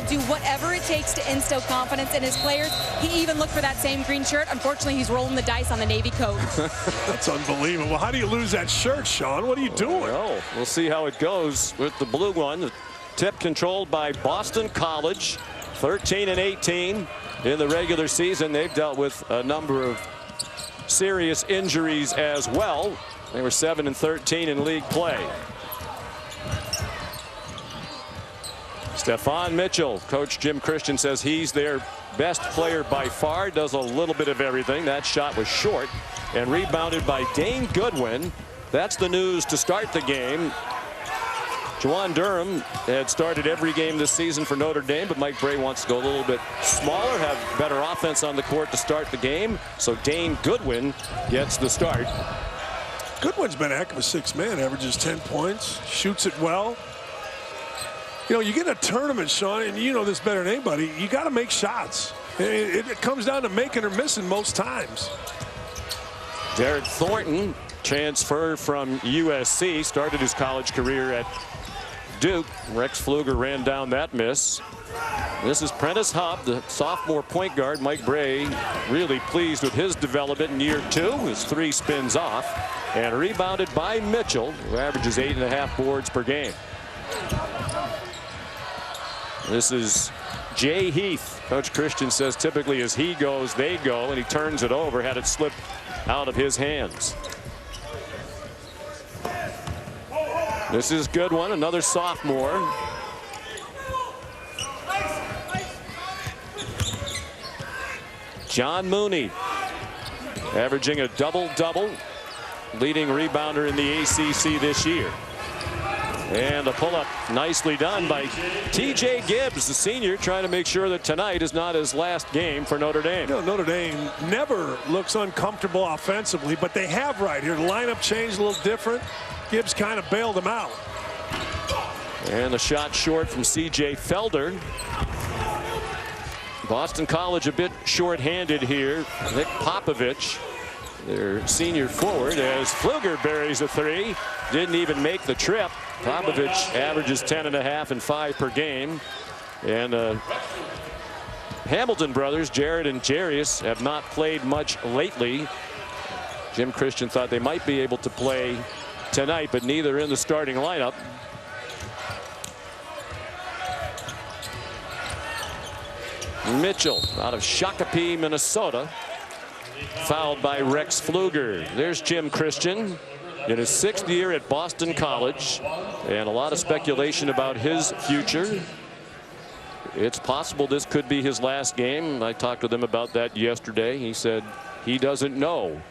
do whatever it takes to instill confidence in his players. He even looked for that same green shirt. Unfortunately, he's rolling the dice on the Navy coat. That's unbelievable. How do you lose that shirt, Sean? What are you doing? Well, we'll see how it goes with the blue one. The tip controlled by Boston College, 13-18 in the regular season. They've dealt with a number of serious injuries as well. They were 7-13 in league play. Stephon Mitchell, Coach Jim Christian says he's their best player by far, does a little bit of everything. That shot was short and rebounded by Dane Goodwin. That's the news to start the game. Juwan Durham had started every game this season for Notre Dame, but Mike Brey wants to go a little bit smaller, have better offense on the court to start the game. So Dane Goodwin gets the start. Goodwin's been a heck of a sixth man, averages 10 points, shoots it well. You know, you get in a tournament, Sean, and you know this better than anybody, you got to make shots. It comes down to making or missing most times. Derek Thornton, transfer from USC, started his college career at Duke. Rex Pfluger ran down that miss. This is Prentice Hubb, the sophomore point guard. Mike Brey really pleased with his development in year 2. His 3 spins off and rebounded by Mitchell, who averages 8.5 boards per game. This is Jay Heath. Coach Christian says typically as he goes, they go, and he turns it over, had it slip out of his hands. This is good one, another sophomore. John Mooney, averaging a double-double, leading rebounder in the ACC this year. And a pull-up nicely done by T.J. Gibbs, the senior, trying to make sure that tonight is not his last game for Notre Dame. You know, Notre Dame never looks uncomfortable offensively, but they have right here. The lineup changed a little different. Gibbs kind of bailed them out. And a shot short from C.J. Felder. Boston College a bit short-handed here. Nick Popovich, their senior forward, as Pfluger buries a 3. Didn't even make the trip. Popovich averages 10.5 and 5 per game. And Hamilton brothers, Jared and Jarius, have not played much lately. Jim Christian thought they might be able to play tonight, but neither in the starting lineup. Mitchell out of Shakopee, Minnesota, fouled by Rex Pfluger. There's Jim Christian in his 6th year at Boston College, and a lot of speculation about his future. It's possible this could be his last game. I talked with him about that yesterday. He said he doesn't know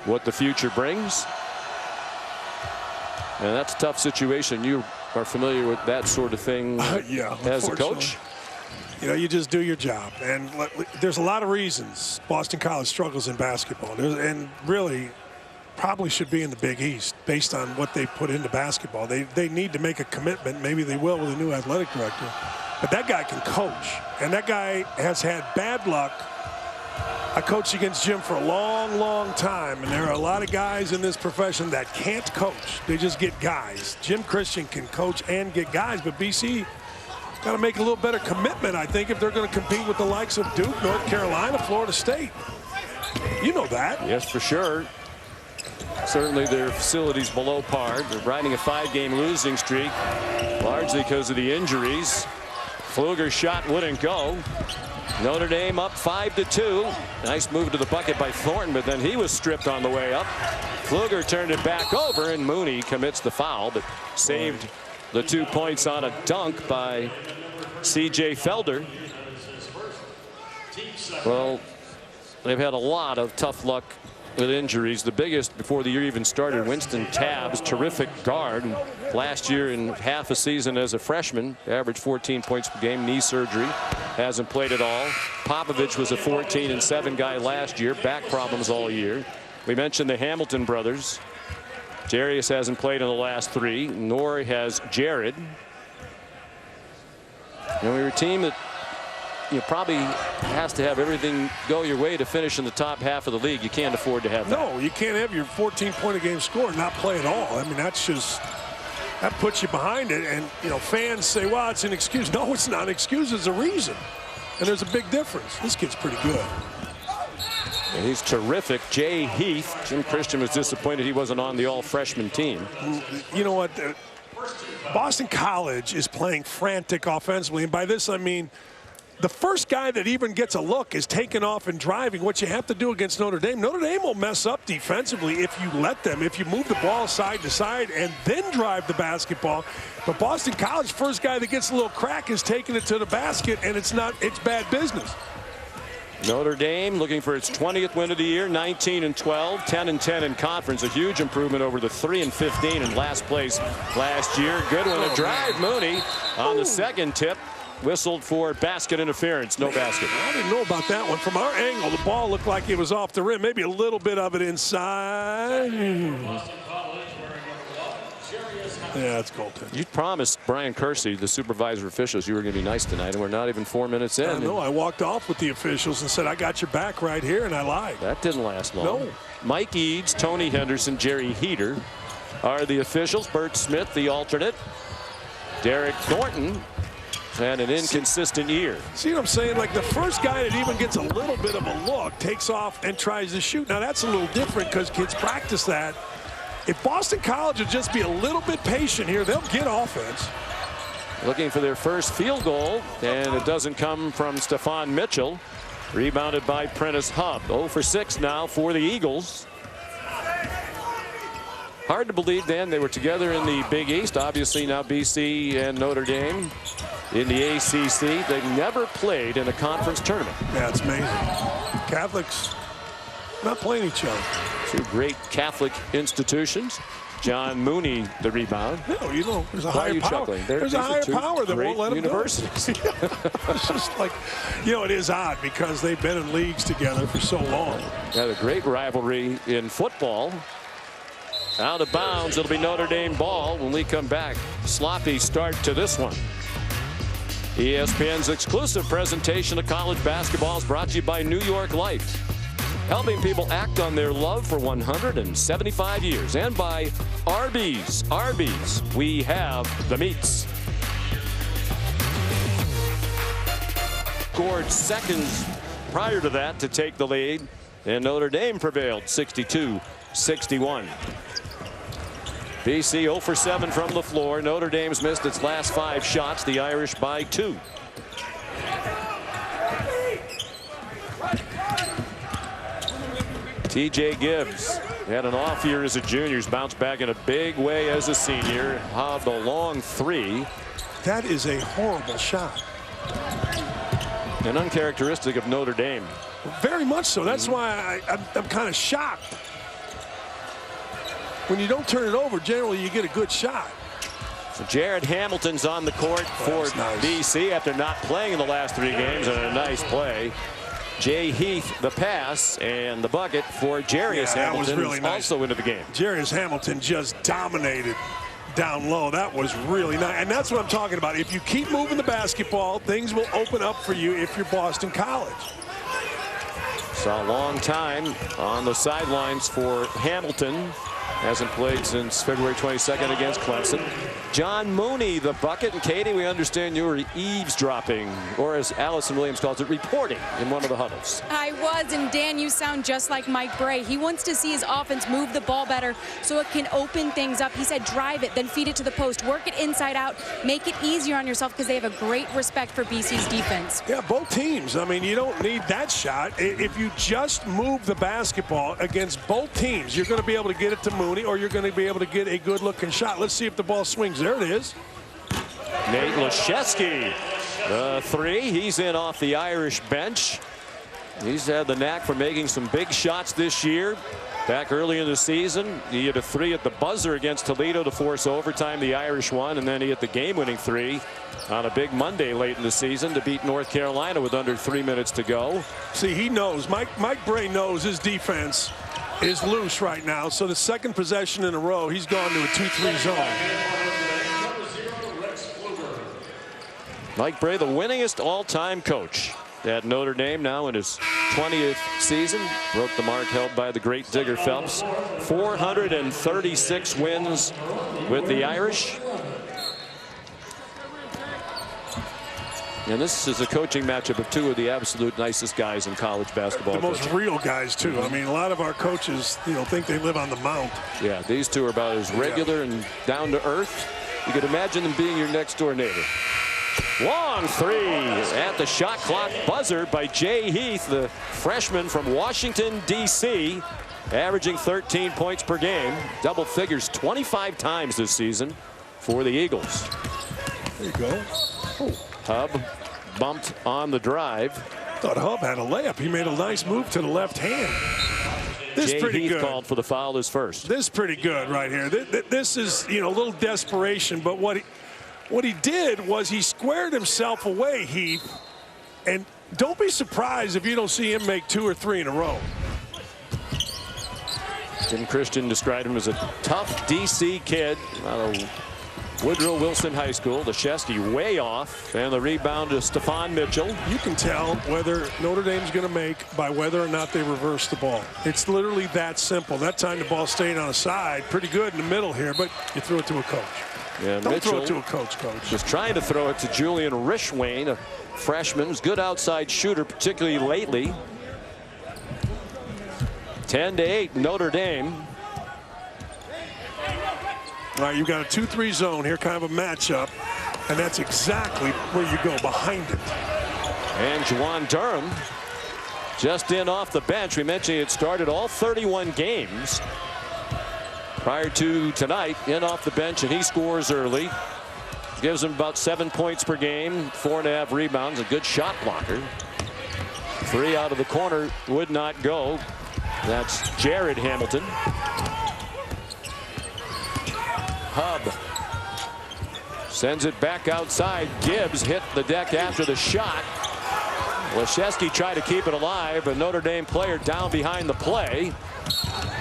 what the future brings. And that's a tough situation. You are familiar with that sort of thing yeah, as a coach? You know, you just do your job. And there's a lot of reasons Boston College struggles in basketball. And really probably should be in the Big East based on what they put into basketball. They need to make a commitment. Maybe they will with a new athletic director. But that guy can coach. And that guy has had bad luck. I coached against Jim for a long, long time. And there are a lot of guys in this profession that can't coach. They just get guys. Jim Christian can coach and get guys. But BC got to make a little better commitment, I think, if they're going to compete with the likes of Duke, North Carolina, Florida State. You know that. Yes, for sure. Certainly their facilities below par. They're riding a 5-game losing streak, largely because of the injuries. Pfluger's shot wouldn't go. Notre Dame up 5-2. Nice move to the bucket by Thornton, but then he was stripped on the way up. Pfluger turned it back over, and Mooney commits the foul, but saved the 2 points on a dunk by C.J. Felder. Well, they've had a lot of tough luck with injuries. The biggest before the year even started, Winston Tabbs, terrific guard. Last year in half a season as a freshman, averaged 14 points per game, knee surgery, hasn't played at all. Popovich was a 14-7 guy last year, back problems all year. We mentioned the Hamilton brothers. Jarius hasn't played in the last 3, nor has Jared. And we were a team that probably has to have everything go your way to finish in the top half of the league. You can't afford to have that. No, you can't have your 14-point-a-game score and not play at all. I mean, that's just that puts you behind it. And, you know, fans say, well, it's an excuse. No, it's not an excuse. It's a reason. And there's a big difference. This kid's pretty good. And he's terrific. Jay Heath. Jim Christian was disappointed he wasn't on the all-freshman team. You know what? Boston College is playing frantic offensively. And by this, I mean, the first guy that even gets a look is taking off and driving. What you have to do against Notre Dame will mess up defensively if you let them, if you move the ball side to side and then drive the basketball. But Boston College, first guy that gets a little crack is taking it to the basket, and it's bad business. Notre Dame looking for its 20th win of the year, 19-12, 10-10 in conference. A huge improvement over the 3-15 in last place last year. Good one, a drive. Mooney on the second tip. Whistled for basket interference. No basket. I didn't know about that one. From our angle, the ball looked like it was off the rim. Maybe a little bit of it inside. Yeah, it's goaltending. You promised Brian Kersey, the supervisor officials, you were going to be nice tonight, and we're not even 4 minutes in. I know. I walked off with the officials and said, I got your back right here, and I lied. That didn't last long. No. Mike Eads, Tony Henderson, Jerry Heater are the officials. Bert Smith, the alternate. Derek Thornton had an inconsistent year. See what I'm saying? Like the first guy that even gets a little bit of a look takes off and tries to shoot. Now that's a little different because kids practice that. If Boston College would just be a little bit patient here, they'll get offense. Looking for their first field goal, and it doesn't come from Stephon Mitchell. Rebounded by Prentice Hub. 0 for 6 now for the Eagles. Hard to believe, Dan, they were together in the Big East. Obviously now BC and Notre Dame in the ACC. They've never played in a conference tournament. Yeah, it's amazing. Catholics not playing each other. Two great Catholic institutions. John Mooney, the rebound. No, you know, there's a higher power. There's a higher power that won't let them universities. It's just like, you know, it is odd because they've been in leagues together for so long. Had a great rivalry in football. Out of bounds. It'll be Notre Dame ball when we come back. Sloppy start to this one. ESPN's exclusive presentation of college basketball is brought to you by New York Life, helping people act on their love for 175 years, and by Arby's. Arby's, we have the meats. Scored seconds prior to that to take the lead, and Notre Dame prevailed 62-61. BC 0 for 7 from the floor. Notre Dame's missed its last 5 shots. The Irish by 2. TJ Gibbs had an off year as a junior. He's bounced back in a big way as a senior. Hobbed a long 3. That is a horrible shot. And uncharacteristic of Notre Dame. Very much so. That's why I'm kind of shocked. When you don't turn it over, generally you get a good shot. So Jared Hamilton's on the court for BC after not playing in the last 3 games, and a nice play. Jay Heath the pass, and the bucket for Jarius Hamilton, that was really nice. Also into the game. Jarius Hamilton just dominated down low. That was really nice, and that's what I'm talking about. If you keep moving the basketball, things will open up for you if you're Boston College. Saw a long time on the sidelines for Hamilton. Hasn't played since February 22nd against Clemson. John Mooney, the bucket. And Katie, we understand you were eavesdropping, or as Allison Williams calls it, reporting in one of the huddles. I was, and Dan, you sound just like Mike Bray. He wants to see his offense move the ball better so it can open things up. He said drive it, then feed it to the post, work it inside out, make it easier on yourself, because they have a great respect for BC's defense. Yeah, both teams. I mean, you don't need that shot. If you just move the basketball against both teams, you're going to be able to get it to Mooney, or you're going to be able to get a good-looking shot. Let's see if the ball swings. There it is. Nate Laszewski, the 3. He's in off the Irish bench. He's had the knack for making some big shots this year. Back early in the season, he hit a 3 at the buzzer against Toledo to force overtime. The Irish won, and then he hit the game-winning 3 on a big Monday late in the season to beat North Carolina with under 3 minutes to go. See, he knows. Mike Bray knows his defense is loose right now. So the second possession in a row, he's gone to a 2-3 zone. Mike Bray, the winningest all-time coach at Notre Dame, now in his 20th season. Broke the mark held by the great Digger Phelps. 436 wins with the Irish. And this is a coaching matchup of two of the absolute nicest guys in college basketball. The most real guys, too. I mean, a lot of our coaches, think they live on the mount. Yeah, these two are about as regular and down to earth. You could imagine them being your next door neighbor. Long three at the shot clock buzzer by Jay Heath, the freshman from Washington, D.C., averaging 13 points per game, double figures 25 times this season for the Eagles. There you go. Oh. Hub bumped on the drive. Thought Hub had a layup. He made a nice move to the left hand. This is pretty good. Called for the foul is first. This is pretty good right here. This is, a little desperation, but what he did was he squared himself away, Heath, and don't be surprised if you don't see him make 2 or 3 in a row. Jim Christian described him as a tough D.C. kid out of Woodrow Wilson High School. Leschewski way off, and the rebound to Stefan Mitchell. You can tell whether Notre Dame's going to make by whether or not they reverse the ball. It's literally that simple. That time the ball stayed on the side. Pretty good in the middle here, but you threw it to a coach. Yeah, Don't Mitchell throw it to a coach. Was trying to throw it to Julian Rishwain, a freshman. Who's a good outside shooter, particularly lately. 10-8, Notre Dame. All right, you've got a 2-3 zone here, kind of a matchup, and that's exactly where you go, behind it. And Juwan Durham just in off the bench. We mentioned he had started all 31 games prior to tonight, in off the bench, and he scores early. Gives him about 7 points per game, 4.5 rebounds, a good shot blocker. 3 out of the corner would not go. That's Jared Hamilton. Hub sends it back outside. Gibbs hit the deck after the shot. Leschewski tried to keep it alive. A Notre Dame player down behind the play.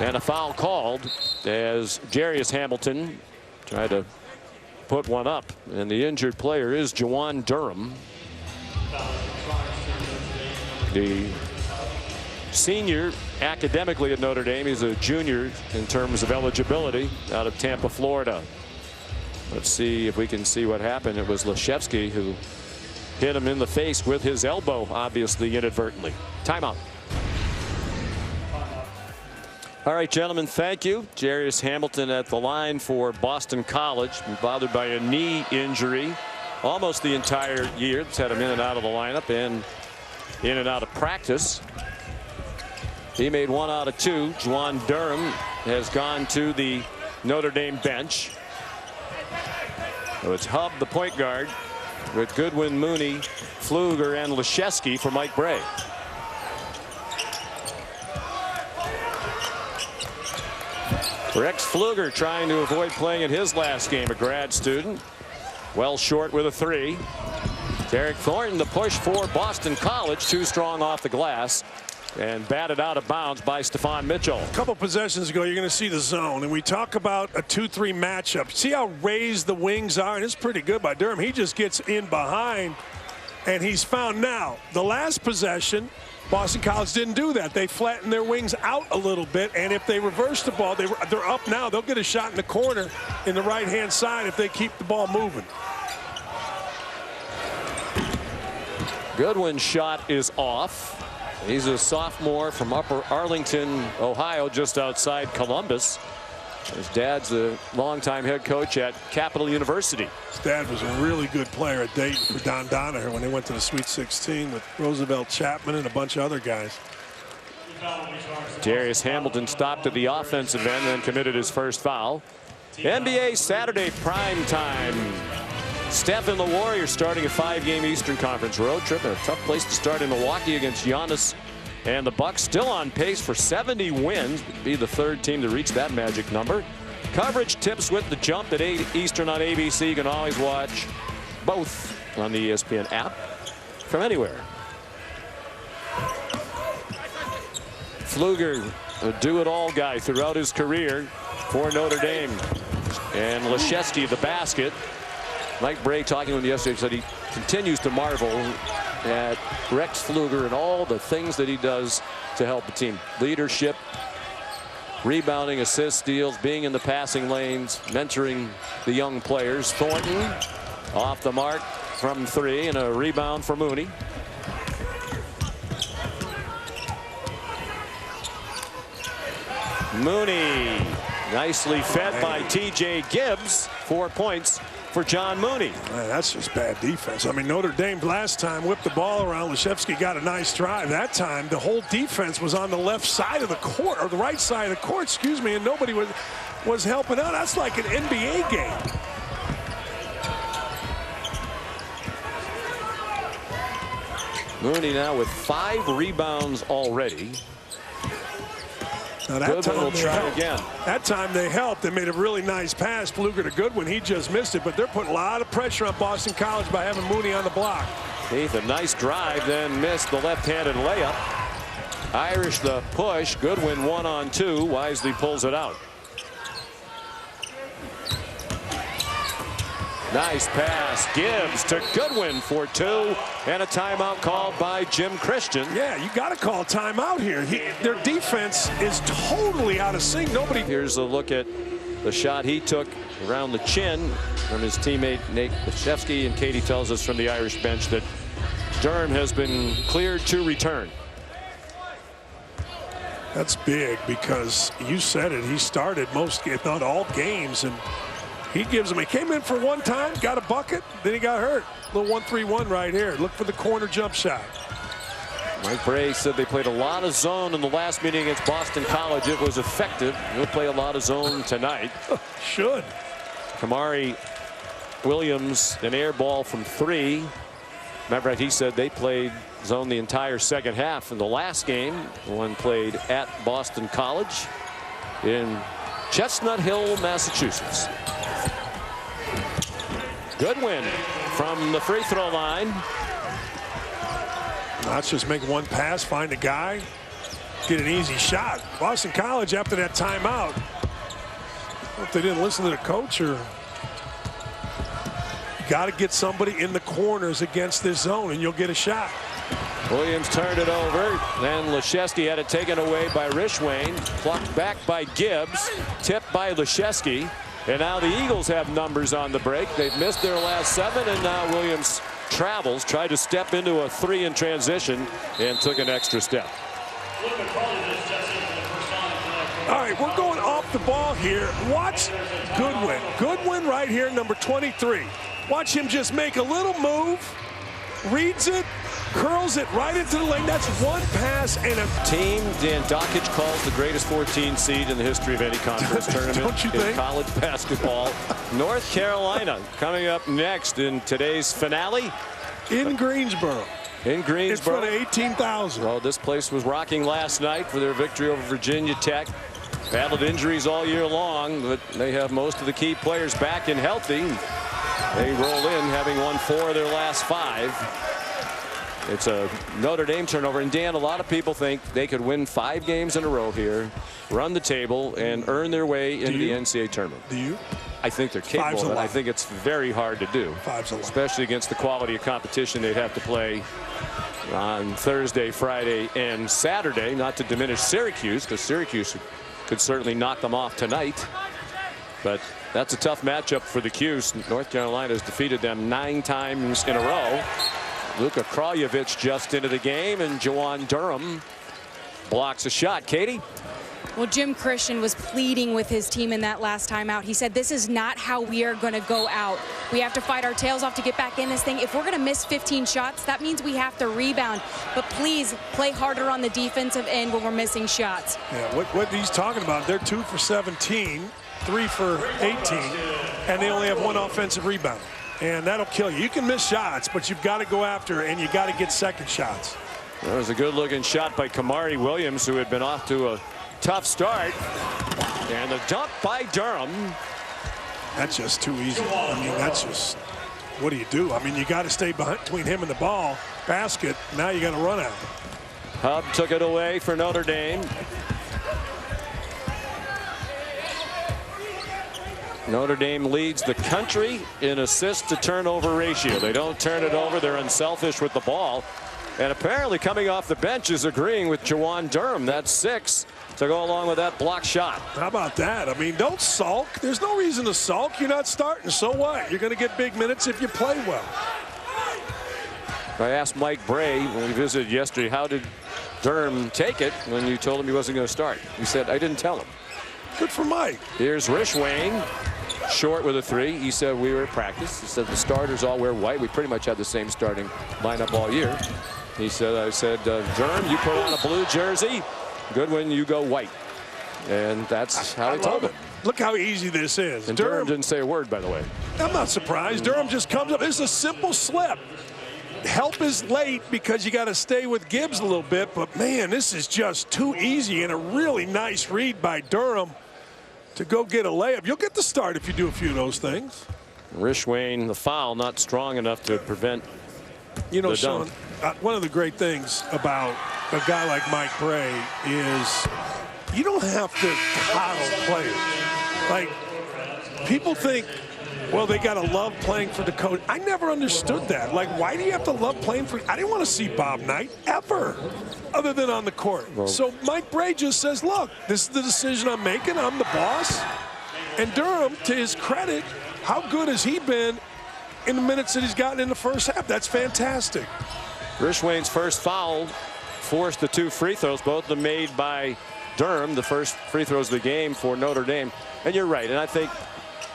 And a foul called as Jarius Hamilton tried to put one up. And the injured player is Juwan Durham, the senior academically at Notre Dame. He's a junior in terms of eligibility, out of Tampa, Florida. Let's see if we can see what happened. It was Leschewski who hit him in the face with his elbow, obviously inadvertently. Timeout. All right, gentlemen, thank you. Jarius Hamilton at the line for Boston College, been bothered by a knee injury almost the entire year. It's had him in and out of the lineup and in and out of practice. He made 1 out of 2. Juwan Durham has gone to the Notre Dame bench. So it's Hub, the point guard, with Goodwin, Mooney, Pfluger, and Leschewski for Mike Brey. Rex Pfluger trying to avoid playing in his last game, a grad student. Well short with a 3. Derek Thornton, the push for Boston College, too strong off the glass. And batted out of bounds by Stefan Mitchell. A couple possessions ago, you're going to see the zone. And we talk about a 2-3 matchup. See how raised the wings are? And it's pretty good by Durham. He just gets in behind, and he's found now. The last possession, Boston College didn't do that. They flattened their wings out a little bit. And if they reverse the ball, they're up now. They'll get a shot in the corner in the right-hand side if they keep the ball moving. Goodwin's shot is off. He's a sophomore from Upper Arlington, Ohio, just outside Columbus. His dad's a longtime head coach at Capital University. His dad was a really good player at Dayton for Don Donaher when they went to the Sweet 16 with Roosevelt Chapman and a bunch of other guys. Jarius Hamilton stopped at the offensive end and committed his first foul. NBA Saturday prime time. Steph and the Warriors starting a 5-game Eastern Conference road trip. A tough place to start in Milwaukee against Giannis and the Bucks. Still on pace for 70 wins. Be the 3rd team to reach that magic number. Coverage tips with the jump at 8 Eastern on ABC. You can always watch both on the ESPN app from anywhere. Pfluger, a do-it-all guy throughout his career for Notre Dame. And Leschewski, the basket. Mike Brey, talking with him yesterday, said he continues to marvel at Rex Pfluger and all the things that he does to help the team. Leadership, rebounding, assists, steals, being in the passing lanes, mentoring the young players. Thornton off the mark, from 3 and a rebound for Mooney. Mooney nicely fed by T.J. Gibbs. 4 points for John Mooney. Man, that's just bad defense. I mean, Notre Dame last time whipped the ball around. Leshevsky got a nice drive. That time, the whole defense was on the left side of the court, or the right side of the court, excuse me, and nobody was helping out. That's like an NBA game. Mooney now with 5 rebounds already. Now that Goodwin time will try again. That time they helped. They made a really nice pass. Fluger to Goodwin. He just missed it, but they're putting a lot of pressure on Boston College by having Mooney on the block. Keith, a nice drive, then missed the left-handed layup. Irish the push. Goodwin 1-on-2. Wisely pulls it out. Nice pass. Gibbs to Goodwin for 2, and a timeout called by Jim Christian. Yeah, you got to call timeout here. Their defense is totally out of sync. Nobody. Here's a look at the shot he took around the chin from his teammate Nate Leshevsky, and Katie tells us from the Irish bench that Durham has been cleared to return. That's big because you said it. He started most, if not all, games, and he gives them. He came in for one time, got a bucket, then he got hurt. Little 1-3-1 right here. Look for the corner jump shot. Mike Bray said they played a lot of zone in the last meeting against Boston College. It was effective. He'll play a lot of zone tonight. Should. Kamari Williams, an air ball from 3. Remember, he said they played zone the entire second half in the last game. One played at Boston College in Chestnut Hill, Massachusetts. Goodwin from the free throw line. Let's just make one pass, find a guy, get an easy shot. Boston College, after that timeout, I don't know if they didn't listen to the coach, or got to get somebody in the corners against this zone and you'll get a shot. Williams turned it over. Then Leshevsky had it taken away by Rishwain. Plucked back by Gibbs. Tipped by Leshevsky. And now the Eagles have numbers on the break. They've missed their last 7, and now Williams travels, tried to step into a 3 in transition, and took an extra step. All right, we're going off the ball here. Watch Goodwin. Goodwin right here, number 23. Watch him just make a little move, reads it, curls it right into the lane. That's one pass and a team Dan Dockich calls the greatest 14 seed in the history of any conference tournament in college basketball. North Carolina coming up next in today's finale. In Greensboro. In Greensboro. In front of 18,000. Well, this place was rocking last night for their victory over Virginia Tech. Battled injuries all year long, but they have most of the key players back and healthy. They roll in, having won 4 of their last 5. It's a Notre Dame turnover, and Dan, a lot of people think they could win 5 games in a row here, run the table, and earn their way into the NCAA tournament. Do you? I think they're capable of it. I think it's very hard to do, especially against the quality of competition they'd have to play on Thursday, Friday, and Saturday. Not to diminish Syracuse, because Syracuse could certainly knock them off tonight. But that's a tough matchup for the Cuse. North Carolina has defeated them 9 times in a row. Luka Kraljevic just into the game, and Jawan Durham blocks a shot. Katie? Well, Jim Christian was pleading with his team in that last timeout. He said, this is not how we are going to go out. We have to fight our tails off to get back in this thing. If we're going to miss 15 shots, that means we have to rebound. But please play harder on the defensive end when we're missing shots. Yeah, what he's talking about, they're 2 for 17, 3 for 18, and they only have 1 offensive rebound. And that'll kill you. You can miss shots, but you've got to go after it, and you got to get second shots. That was a good-looking shot by Kamari Williams, who had been off to a tough start. And the dunk by Durham. That's just too easy. I mean, that's just, what do? I mean, you got to stay between him and the ball. Basket, now you got to run out. Hub took it away for Notre Dame. Notre Dame leads the country in assist to turnover ratio. They don't turn it over. They're unselfish with the ball. And apparently coming off the bench is agreeing with Jawan Durham. That's 6 to go along with that block shot. How about that? I mean, don't sulk. There's no reason to sulk. You're not starting. So what? You're going to get big minutes if you play well. I asked Mike Bray when we visited yesterday, how did Durham take it when you told him he wasn't going to start? He said, I didn't tell him. Good for Mike. Here's Rishwain, short with a 3. He said, we were at practice. He said, the starters all wear white. We pretty much had the same starting lineup all year. He said, I said, Durham, you put on a blue jersey. Good when you go white. And that's how he told him. Look how easy this is. And Durham didn't say a word, by the way. I'm not surprised. Durham just comes up. It's a simple slip. Help is late because you got to stay with Gibbs a little bit. But, man, this is just too easy, and a really nice read by Durham to go get a layup. You'll get the start if you do a few of those things. Rishwain, the foul, not strong enough to prevent the Sean, one of the great things about a guy like Mike Bray is you don't have to coddle players. Like, people think, well, they got to love playing for the coach. I never understood that. Like, why do you have to love playing for? I didn't want to see Bob Knight ever, other than on the court. Well, so Mike Bray just says, look, this is the decision I'm making. I'm the boss. And Durham, to his credit, how good has he been in the minutes that he's gotten in the first half? That's fantastic. Rishwain's first foul forced the 2 free throws, both of them made by Durham, the first free throws of the game for Notre Dame. And you're right, and I think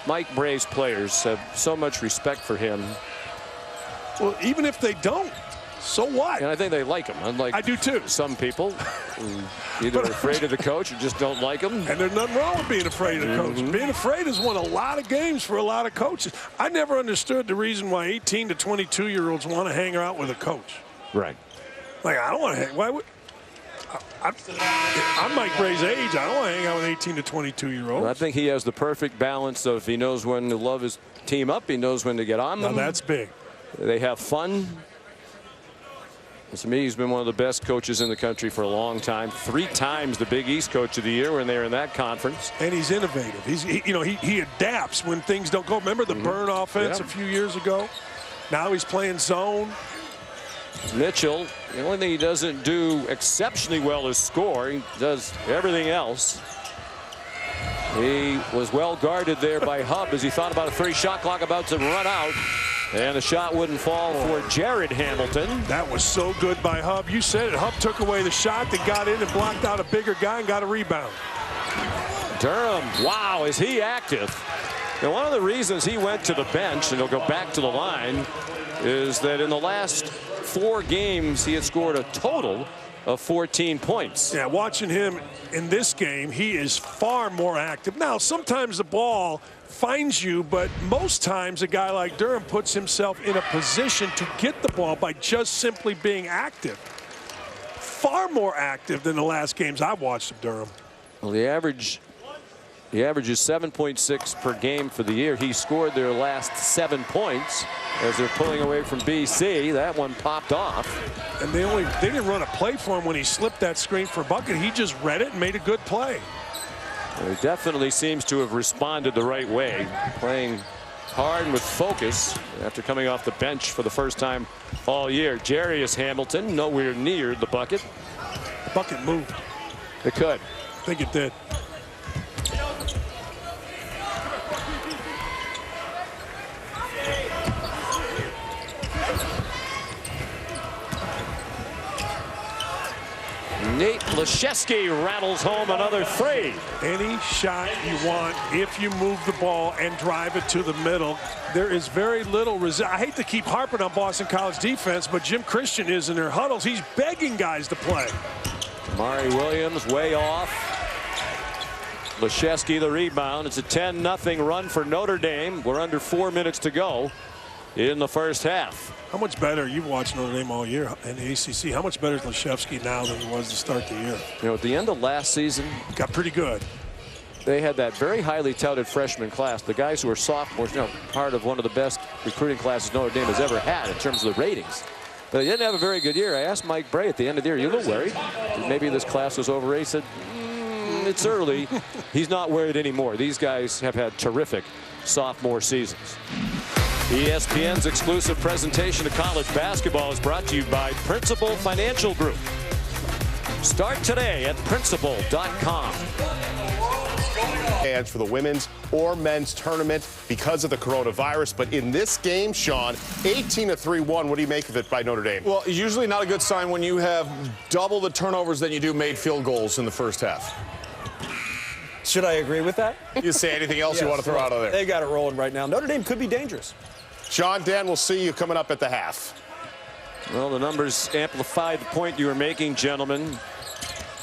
Mike Bray's players have so much respect for him. Well, even if they don't, so what? And I think they like him, unlike I do too. Some people who either are afraid of the coach or just don't like him. And there's nothing wrong with being afraid of the coach. Being afraid has won a lot of games for a lot of coaches. I never understood the reason why 18 to 22-year-olds want to hang out with a coach. Right. Like, I don't want to hang. Why would? I'm Mike Bray's age. I don't want to hang out with 18 to 22-year-olds. Well, I think he has the perfect balance of he knows when to love his team up. He knows when to get on them. Now that's big. They have fun. And to me, he's been one of the best coaches in the country for a long time. 3 times the Big East Coach of the Year when they were in that conference. And he's innovative. He adapts when things don't go. Remember the burn offense a few years ago? Now he's playing zone. Mitchell, the only thing he doesn't do exceptionally well is score. He does everything else. He was well guarded there by Hub as he thought about a 3-shot clock about to run out. And the shot wouldn't fall for Jared Hamilton. That was so good by Hub. You said it. Hub took away the shot that got in and blocked out a bigger guy and got a rebound. Durham, wow, is he active. And one of the reasons he went to the bench, and he'll go back to the line, is that in the last 4 games he had scored a total of 14 points. Yeah, watching him in this game, he is far more active. Now, sometimes the ball finds you, but most times a guy like Durham puts himself in a position to get the ball by just simply being active. Far more active than the last games I've watched of Durham. Well, the average is 7.6 per game for the year. He scored their last 7 points as they're pulling away from BC. That one popped off. And they didn't run a play for him when he slipped that screen for a bucket. He just read it and made a good play. Well, he definitely seems to have responded the right way, playing hard and with focus after coming off the bench for the first time all year. Jarius Hamilton nowhere near the bucket. The bucket moved. It could. I think it did. Nate Laszewski rattles home another 3. Any shot you want if you move the ball and drive it to the middle. There is very little I hate to keep harping on Boston College defense, but Jim Christian is in their huddles. He's begging guys to play. Mari Williams way off. Laszewski the rebound. It's a 10-0 run for Notre Dame. We're under 4 minutes to go in the first half. How much better, you've watched Notre Dame all year in the ACC, how much better is Laszewski now than he was to start the year? You know, at the end of last season, got pretty good. They had that very highly touted freshman class. The guys who are sophomores, part of one of the best recruiting classes Notre Dame has ever had in terms of the ratings. But they didn't have a very good year. I asked Mike Bray at the end of the year, you a little worried? Maybe this class was overrated. He said, it's early. He's not worried anymore. These guys have had terrific sophomore seasons. ESPN's exclusive presentation of college basketball is brought to you by Principal Financial Group. Start today at Principal.com. Fans for the women's or men's tournament because of the coronavirus. But in this game, Sean, 18-3-1. What do you make of it by Notre Dame? Well, usually not a good sign when you have double the turnovers than you do made field goals in the first half. Should I agree with that? You say anything else you want to throw out of there? They got it rolling right now. Notre Dame could be dangerous. Sean, Dan, we'll see you coming up at the half. Well, the numbers amplify the point you were making, gentlemen.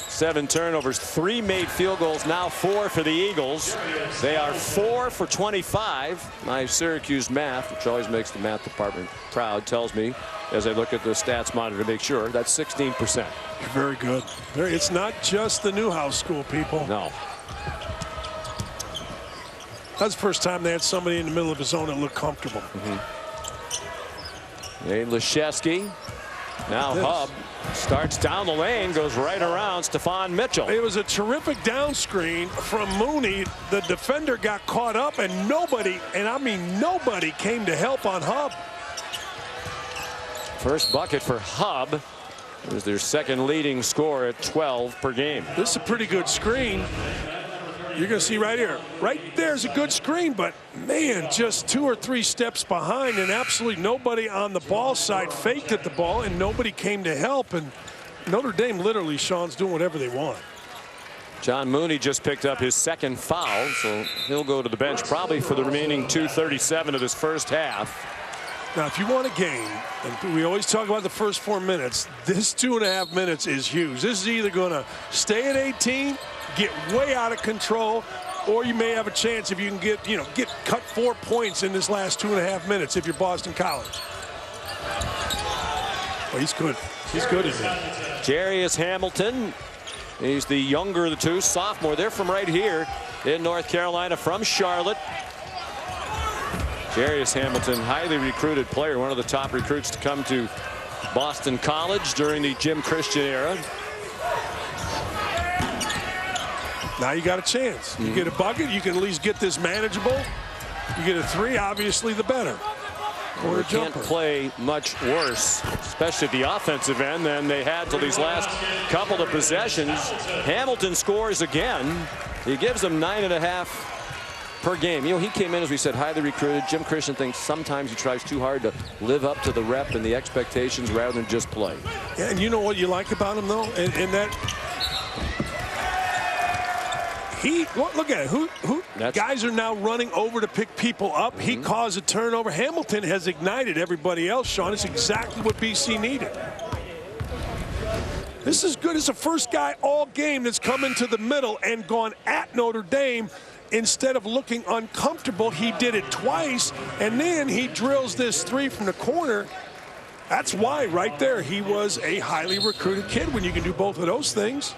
7 turnovers, 3 made field goals, now 4 for the Eagles. They are 4 for 25. My Syracuse math, which always makes the math department proud, tells me as I look at the stats monitor to make sure that's 16%. Very good. It's not just the Newhouse School, people. No. That's the first time they had somebody in the middle of his zone that looked comfortable. Leszewski. Now Hub starts down the lane, goes right around Stephon Mitchell. It was a terrific down screen from Mooney. The defender got caught up, and nobody, and I mean nobody, came to help on Hub. First bucket for Hub. It was their second leading score at 12 per game. This is a pretty good screen. You're going to see right here. Right there's a good screen, but man, just 2 or 3 steps behind, and absolutely nobody on the ball side faked at the ball, and nobody came to help. And Notre Dame literally, Sean's doing whatever they want. John Mooney just picked up his second foul, so he'll go to the bench probably for the remaining 2:37 of this first half. Now, if you want a game, and we always talk about the first 4 minutes, this 2.5 minutes is huge. This is either going to stay at 18, get way out of control, or you may have a chance if you can get cut 4 points in this last 2.5 minutes if you're Boston College. Well, he's good. He's good at it. Jarius Hamilton. He's the younger of the two, sophomore. They're from right here in North Carolina, from Charlotte. Jarius Hamilton, highly recruited player, one of the top recruits to come to Boston College during the Jim Christian era. Now you got a chance. You get a bucket, you can at least get this manageable. You get a 3, obviously the better. Or They a jumper. can't play much worse, especially at the offensive end, than they had till these last couple of possessions. Hamilton scores again. He gives them 9.5 per game. You know, he came in, as we said, highly recruited. Jim Christian thinks sometimes he tries too hard to live up to the rep and the expectations rather than just play. Yeah, and you know what you like about him, though? And that look at it. Guys are now running over to pick people up. He caused a turnover. Hamilton has ignited everybody else, Sean. It's exactly what BC needed. This is good. It's the first guy all game that's come into the middle and gone at Notre Dame. Instead of looking uncomfortable, he did it twice, and then he drills this 3 from the corner. That's why right there he was a highly recruited kid, when you can do both of those things.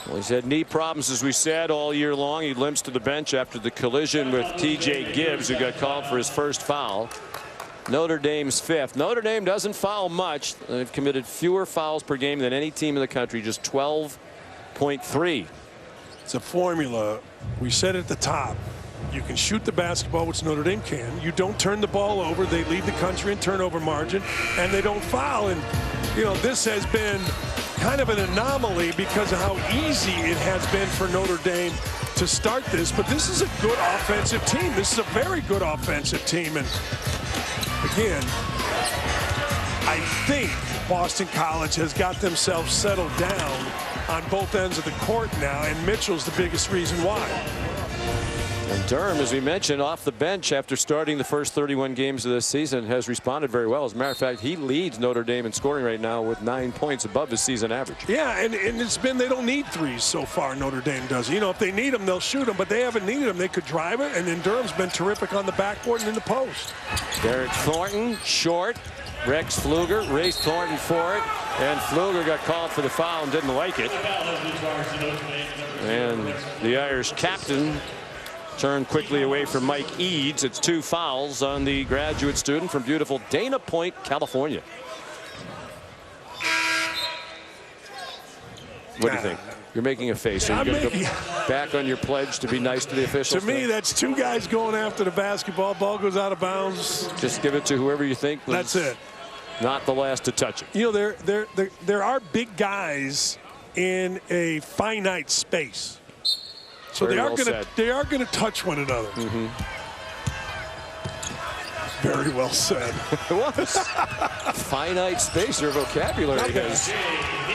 Well, he's had knee problems, as we said, all year long. He limps to the bench after the collision with TJ Gibbs, who got called for his first foul. Notre Dame's 5th. Notre Dame doesn't foul much. They've committed fewer fouls per game than any team in the country, just 12.3. It's a formula. We said at the top, you can shoot the basketball, which Notre Dame can. You don't turn the ball over. They lead the country in turnover margin, and they don't foul. And, you know, this has been kind of an anomaly because of how easy it has been for Notre Dame to start this. But this is a good offensive team. This is a very good offensive team. And, again, I think Boston College has got themselves settled down on both ends of the court now, and Mitchell's the biggest reason why. And Durham, as we mentioned, off the bench after starting the first 31 games of this season, has responded very well. As a matter of fact, he leads Notre Dame in scoring right now with 9 points above his season average. Yeah, and it's been, they don't need threes so far, Notre Dame does. You know, if they need them, they'll shoot them, but they haven't needed them. They could drive it, and then Durham's been terrific on the backboard and in the post. Derek Thornton, short. Rex Pfluger raced Thornton for it, and Pfluger got called for the foul and didn't like it. And the Irish captain turned quickly away from Mike Eads. It's 2 fouls on the graduate student from beautiful Dana Point, California. What do you think? You're making a face. Are you going to go back on your pledge to be nice to the officials? To me, that's 2 guys going after the basketball. Ball goes out of bounds. Just give it to whoever you think was that's it. Not the last to touch it. You know, there are big guys in a finite space. So they are going to touch one another. Very well said. It was. Finite space or vocabulary has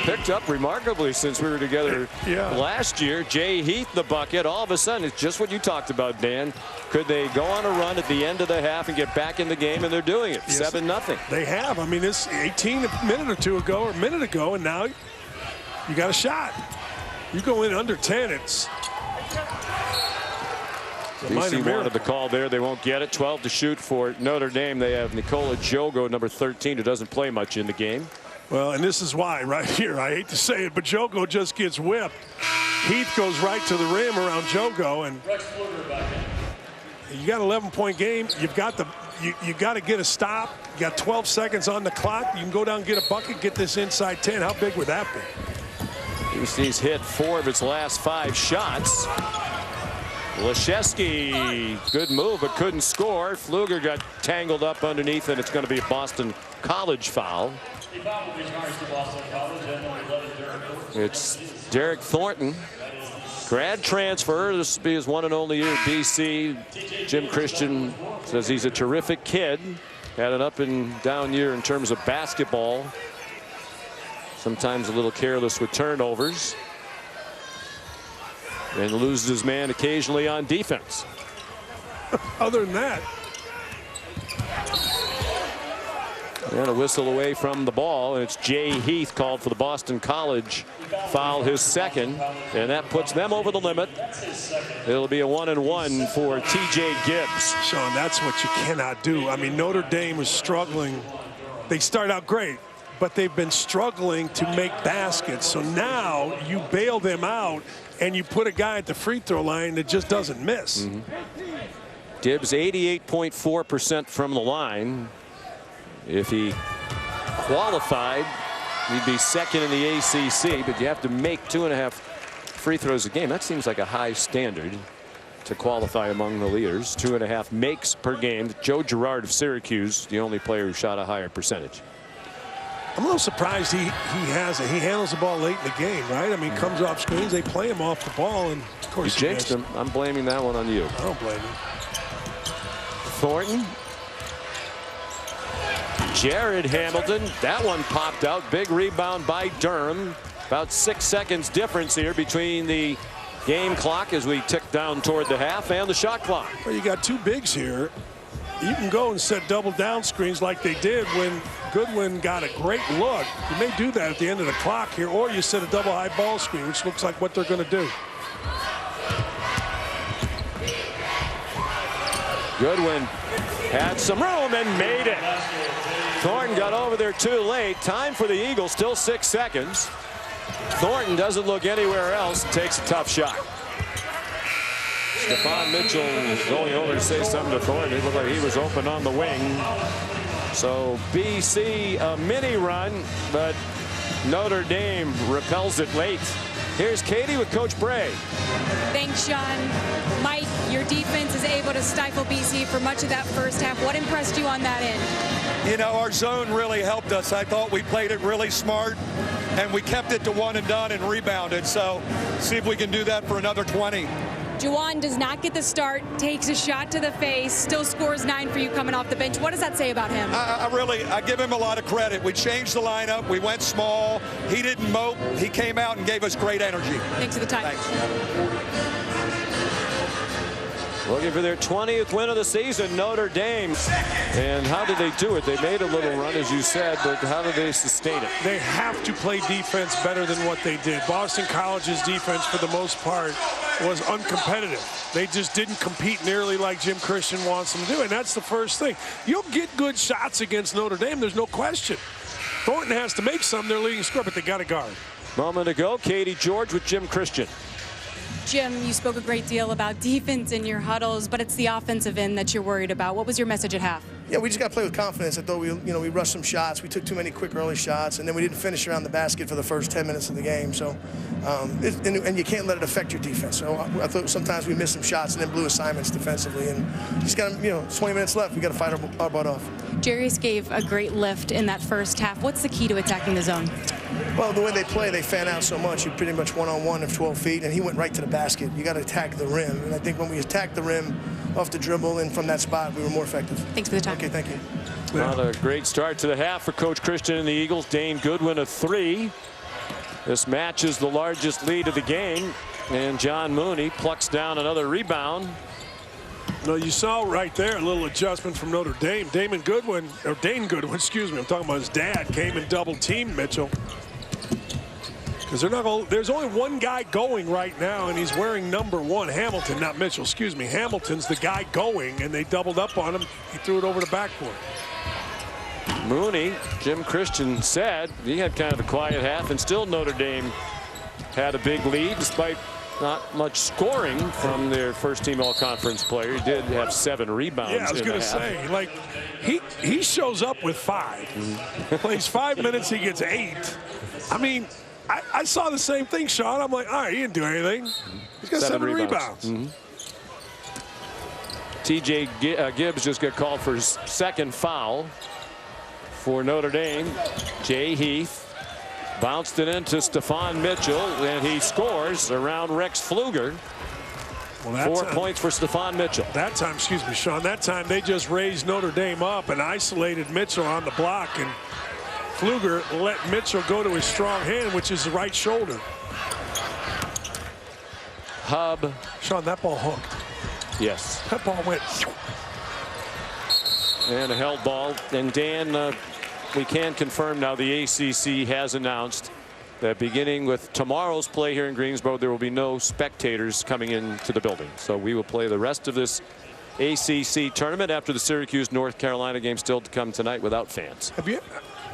picked up remarkably since we were together last year. Jay Heath, the bucket. All of a sudden, it's just what you talked about, Dan. Could they go on a run at the end of the half and get back in the game? And they're doing it. Yes, 7-0. They have. I mean, it's 18 a minute or two ago or a minute ago, and now you got a shot. You go in under 10, it's BC wanted the call there. They won't get it. 12 to shoot for Notre Dame. They have Nikola Jogo, number 13, who doesn't play much in the game. Well, and this is why right here. I hate to say it, but Jogo just gets whipped. Heath goes right to the rim around Jogo, and you got an 11-point game. You've got you got to get a stop. You got 12 seconds on the clock. You can go down and get a bucket, get this inside 10. How big would that be? BC's hit 4 of its last 5 shots. Leschewski, good move, but couldn't score. Pfluger got tangled up underneath, and it's going to be a Boston College foul. It's Derek Thornton, grad transfer. This will be his one and only year at BC. Jim Christian says he's a terrific kid. Had an up and down year in terms of basketball. Sometimes a little careless with turnovers. And loses his man occasionally on defense. Other than that. And a whistle away from the ball. And it's Jay Heath called for the Boston College foul, his second. And that puts them over the limit. It'll be a 1-and-1 for T.J. Gibbs. Sean, that's what you cannot do. I mean, Notre Dame was struggling. They start out great, but they've been struggling to make baskets. So now you bail them out and you put a guy at the free throw line that just doesn't miss. Gibbs 88.4% from the line. If he qualified, he'd be second in the ACC, but you have to make 2.5 free throws a game. That seems like a high standard to qualify among the leaders. 2.5 makes per game. Joe Girard of Syracuse, the only player who shot a higher percentage. I'm a little surprised he has it. He handles the ball late in the game, right? I mean, comes off screens, they play him off the ball, and of course he jinxed him. I'm blaming that one on you. I don't blame him. Thornton. Jared Hamilton. That one popped out. Big rebound by Durham. About 6 seconds difference here between the game clock as we tick down toward the half and the shot clock. Well, you got 2 bigs here. You can go and set double down screens like they did when Goodwin got a great look. You may do that at the end of the clock here, or you set a double high ball screen, which looks like what they're going to do. Goodwin had some room and made it. Thornton got over there too late. Time for the Eagles, still 6 seconds. Thornton doesn't look anywhere else, takes a tough shot. Stephon Mitchell going over to say something to Thornton. It looked like he was open on the wing. So BC a mini run, but Notre Dame repels it late. Here's Katie with Coach Bray. Thanks, Sean. Mike, your defense is able to stifle BC for much of that first half. What impressed you on that end? You know, our zone really helped us. I thought we played it really smart, and we kept it to one and done and rebounded. So see if we can do that for another 20. Juwan does not get the start, takes a shot to the face, still scores 9 for you coming off the bench. What does that say about him? I give him a lot of credit. We changed the lineup. We went small. He didn't mope. He came out and gave us great energy. Thanks for the time. Thanks. Looking for their 20th win of the season, Notre Dame. And how did they do it? They made a little run, as you said, but how did they sustain it? They have to play defense better than what they did. Boston College's defense, for the most part, was uncompetitive. They just didn't compete nearly like Jim Christian wants them to do, and that's the first thing. You'll get good shots against Notre Dame, there's no question. Thornton has to make some, their leading scorer, but they got to guard. Moment ago, Katie George with Jim Christian. Jim, you spoke a great deal about defense in your huddles, but it's the offensive end that you're worried about. What was your message at half? Yeah, we just got to play with confidence. I thought we rushed some shots. We took too many quick early shots, and then we didn't finish around the basket for the first 10 minutes of the game. So, and you can't let it affect your defense. So I thought sometimes we missed some shots and then blew assignments defensively. And just got 20 minutes left. We got to fight our butt off. Jarius gave a great lift in that first half. What's the key to attacking the zone? Well, the way they play, they fan out so much. You're pretty much one-on-one of 12 feet, and he went right to the basket. You got to attack the rim. And I think when we attacked the rim off the dribble and from that spot, we were more effective. Thanks for the time. Okay, thank you. Not a great start to the half for Coach Christian and the Eagles. Dane Goodwin a 3. This matches the largest lead of the game, and John Mooney plucks down another rebound. No, you saw right there a little adjustment from Notre Dame. Dane Goodwin, excuse me, I'm talking about his dad, came and double-teamed Mitchell. Because there's only one guy going right now, and he's wearing number 1, Hamilton, not Mitchell, excuse me. Hamilton's the guy going, and they doubled up on him. He threw it over the backboard. Mooney, Jim Christian said he had kind of a quiet half, and still Notre Dame had a big lead despite not much scoring from their first-team all-conference player. He did have 7 rebounds. Yeah, I was going to say, like, he shows up with 5. Plays 5 minutes, he gets 8. I mean, I saw the same thing, Sean. I'm like, all right, he didn't do anything. He's got 7 rebounds. T.J. Gibbs just got called for his 2nd foul for Notre Dame. Jay Heath bounced it into Stephon Mitchell, and he scores around Rex Pfluger. Well, 4 points for Stephon Mitchell. That time, excuse me, Sean, that time they just raised Notre Dame up and isolated Mitchell on the block, and Pfluger let Mitchell go to his strong hand, which is the right shoulder. Hub. Sean, that ball hooked. Yes. That ball went. And a held ball. And Dan, we can confirm now the ACC has announced that beginning with tomorrow's play here in Greensboro, there will be no spectators coming into the building. So we will play the rest of this ACC tournament after the Syracuse North Carolina game still to come tonight without fans. Have you,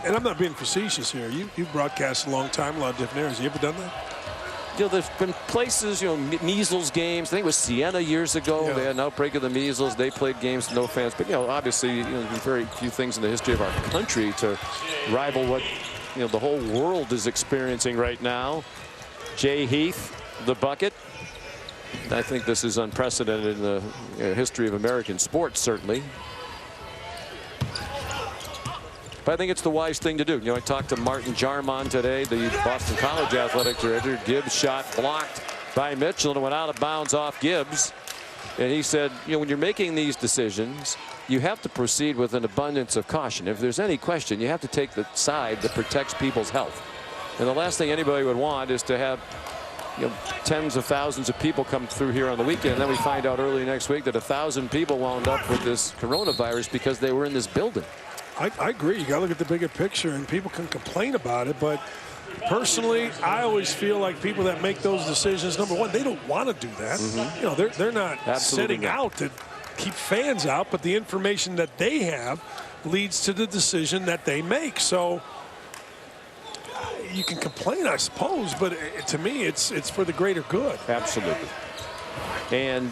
and I'm not being facetious here, you've broadcast a long time, a lot of different areas. Have you ever done that? There's been places, measles games. I think it was Siena years ago. Yeah. They had an outbreak of the measles. They played games with no fans. But, obviously, very few things in the history of our country to rival what, the whole world is experiencing right now. Jay Heath, the bucket. I think this is unprecedented in the history of American sports, certainly. But I think it's the wise thing to do. I talked to Martin Jarmon today, the Boston College athletic director. Gibbs shot blocked by Mitchell and went out of bounds off Gibbs. And he said, when you're making these decisions, you have to proceed with an abundance of caution. If there's any question, you have to take the side that protects people's health. And the last thing anybody would want is to have tens of thousands of people come through here on the weekend, and then we find out early next week that 1,000 people wound up with this coronavirus because they were in this building. I agree. You got to look at the bigger picture, and people can complain about it. But personally, I always feel like people that make those decisions, number one, they don't want to do that. They're not setting out to keep fans out, but the information that they have leads to the decision that they make. So you can complain, I suppose, but to me, it's for the greater good. Absolutely. And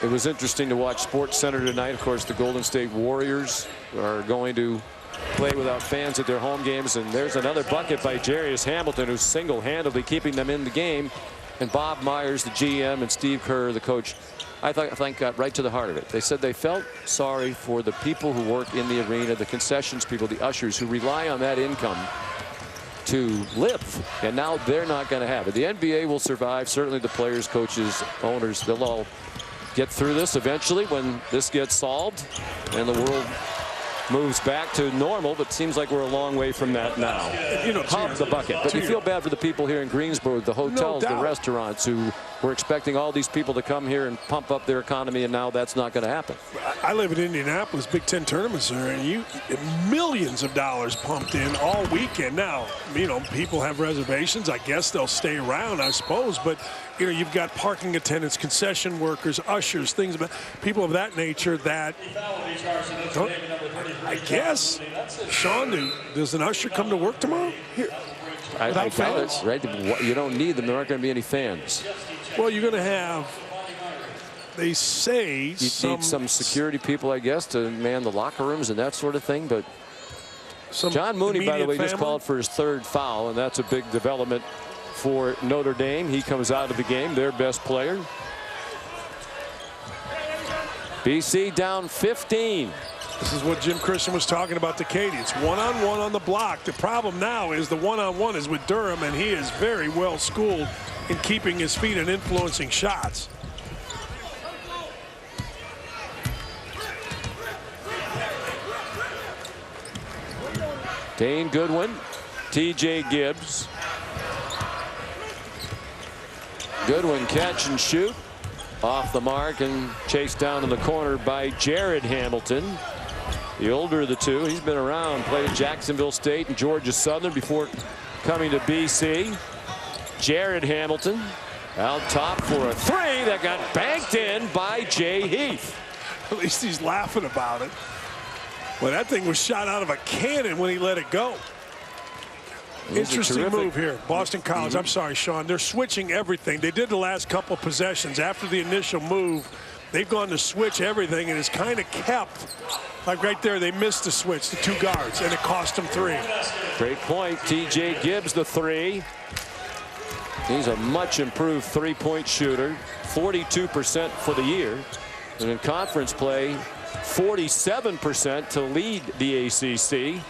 it was interesting to watch SportsCenter tonight. Of course, the Golden State Warriors are going to play without fans at their home games. And there's another bucket by Jarius Hamilton, who's single-handedly keeping them in the game. And Bob Myers, the GM, and Steve Kerr, the coach, I think got right to the heart of it. They said they felt sorry for the people who work in the arena, the concessions people, the ushers, who rely on that income to live, and now they're not going to have it. The NBA will survive. Certainly the players, coaches, owners, they'll all get through this eventually when this gets solved and the world moves back to normal, but seems like we're a long way from that now. Hub the bucket. But we feel bad for the people here in Greensboro, the hotels, the restaurants, who were expecting all these people to come here and pump up their economy, and now that's not going to happen. I live in Indianapolis, Big Ten tournaments there, and millions of dollars pumped in all weekend. Now, people have reservations. I guess they'll stay around, I suppose, but you've got parking attendants, concession workers, ushers, people of that nature that, I guess, Sean, does an usher come to work tomorrow? Here, I fans? Right? You don't need them. There aren't going to be any fans. Well, you're going to have they say you need some security people, I guess, to man the locker rooms and that sort of thing. But John Mooney, by the way, just called for his 3rd foul, and that's a big development for Notre Dame. He comes out of the game, their best player. BC down 15. This is what Jim Christian was talking about to Katie. It's one-on-one on the block. The problem now is the one-on-one is with Durham, and he is very well schooled in keeping his feet and influencing shots. Dane Goodwin, T.J. Gibbs. Goodwin catch and shoot. Off the mark and chased down in the corner by Jared Hamilton. The older of the two. He's been around, played at Jacksonville State and Georgia Southern before coming to BC. Jared Hamilton out top for a 3 that got banked in by Jay Heath. At least he's laughing about it. Well, that thing was shot out of a cannon when he let it go. Interesting move here. Boston College. I'm sorry, Sean. They're switching everything. They did the last couple of possessions. After the initial move, they've gone to switch everything, and it's kind of kept. Like right there, they missed the switch, the 2 guards, and it cost them 3. Great point. T.J. Gibbs, the 3. He's a much improved 3-point shooter. 42% for the year. And in conference play, 47% to lead the ACC.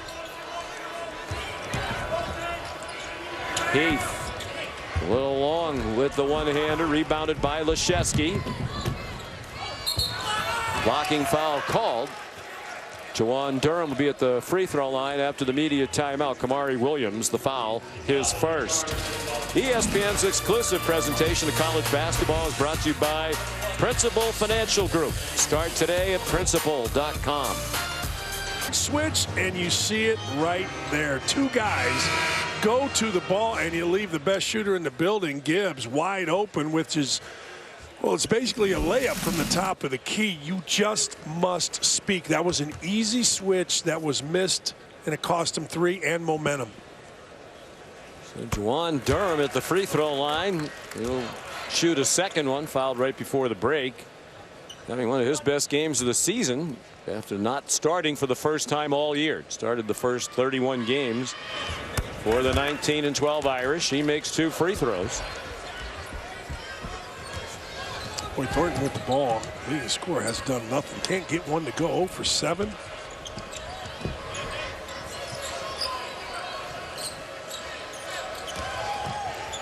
Heath, a little long with the one-hander, rebounded by Leszewski. Blocking foul called. Jawan Durham will be at the free throw line after the media timeout. Kamari Williams, the foul, his first. ESPN's exclusive presentation of college basketball is brought to you by Principal Financial Group. Start today at principal.com. Switch, and you see it right there. 2 guys go to the ball, and you leave the best shooter in the building, Gibbs, wide open, which is, well, it's basically a layup from the top of the key. You just must speak. That was an easy switch that was missed, and it cost him 3 and momentum. So Jawan Durham at the free throw line. He'll shoot a second one, fouled right before the break. Having one of his best games of the season after not starting for the first time all year. Started the first 31 games for the 19-12 Irish. He makes 2 free throws. Boy, Thornton with the ball. Leading scorer has done nothing. Can't get one to go. 0 for 7.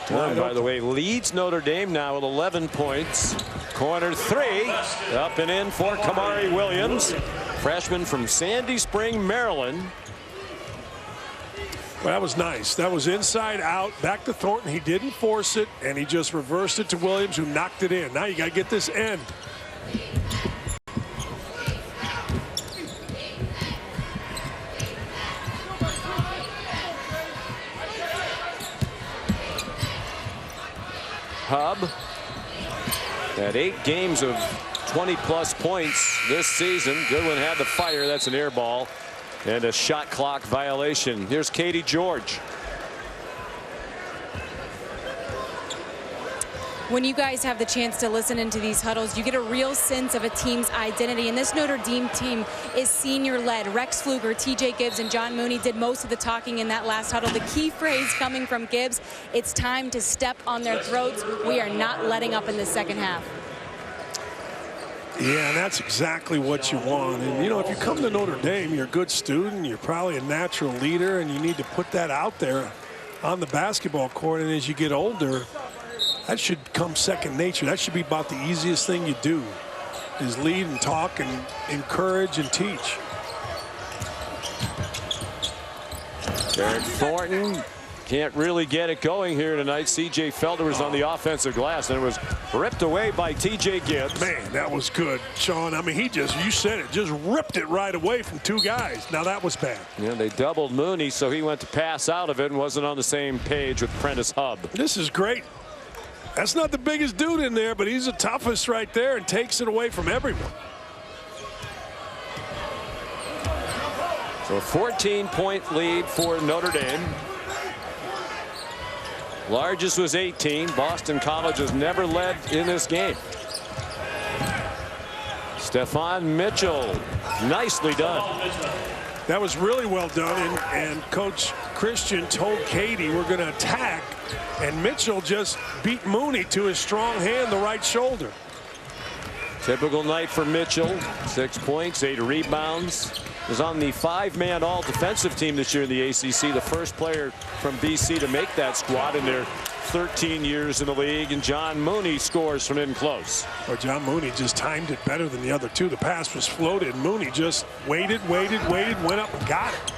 By the way, leads Notre Dame now with 11 points. Corner 3. Up and in for Kamari Williams. Freshman from Sandy Spring, Maryland. Well, that was nice. That was inside out. Back to Thornton. He didn't force it, and he just reversed it to Williams, who knocked it in. Now you got to get this end. Hub at 8 games of 20-plus points this season. Goodwin had the fire. That's an air ball and a shot clock violation. Here's Katie George. When you guys have the chance to listen into these huddles, you get a real sense of a team's identity. And this Notre Dame team is senior-led. Rex Pfluger, T.J. Gibbs, and John Mooney did most of the talking in that last huddle. The key phrase coming from Gibbs, it's time to step on their throats. We are not letting up in the second half. Yeah, and that's exactly what you want. And, you know, if you come to Notre Dame, you're a good student. You're probably a natural leader, and you need to put that out there on the basketball court. And as you get older, that should come second nature. That should be about the easiest thing you do, is lead and talk and encourage and teach. Derek Thornton can't really get it going here tonight. C.J. Felder was on the offensive glass, and it was ripped away by T.J. Gibbs. Man, that was good, Sean. I mean, he just, you said it, just ripped it right away from 2 guys. Now that was bad. Yeah, they doubled Mooney, so he went to pass out of it and wasn't on the same page with Prentice Hub. This is great. That's not the biggest dude in there, but he's the toughest right there and takes it away from everyone. So a 14-point lead for Notre Dame. Largest was 18. Boston College has never led in this game. Stephon Mitchell, nicely done. That was really well done, and Coach Christian told Katie we're going to attack, and Mitchell just beat Mooney to his strong hand, the right shoulder. Typical night for Mitchell. 6 points, 8 rebounds. Was on the 5-man all-defensive team this year in the ACC, the first player from BC to make that squad in their 13 years in the league, and John Mooney scores from in close. Well, John Mooney just timed it better than the other two. The pass was floated. Mooney just waited, went up and got it.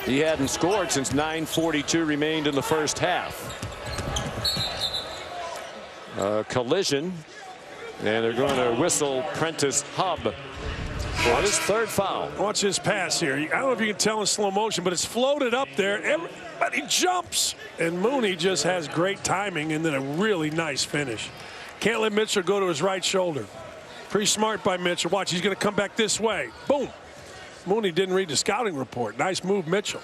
He hadn't scored since 9:42 remained in the first half. Collision, and they're going to whistle Prentice Hubb for his third foul. Watch his pass here. I don't know if you can tell in slow motion, but it's floated up there. Everybody jumps, and Mooney just has great timing and then a really nice finish. Can't let Mitchell go to his right shoulder. Pretty smart by Mitchell. Watch, he's going to come back this way. Boom. Mooney didn't read the scouting report. Nice move, Mitchell.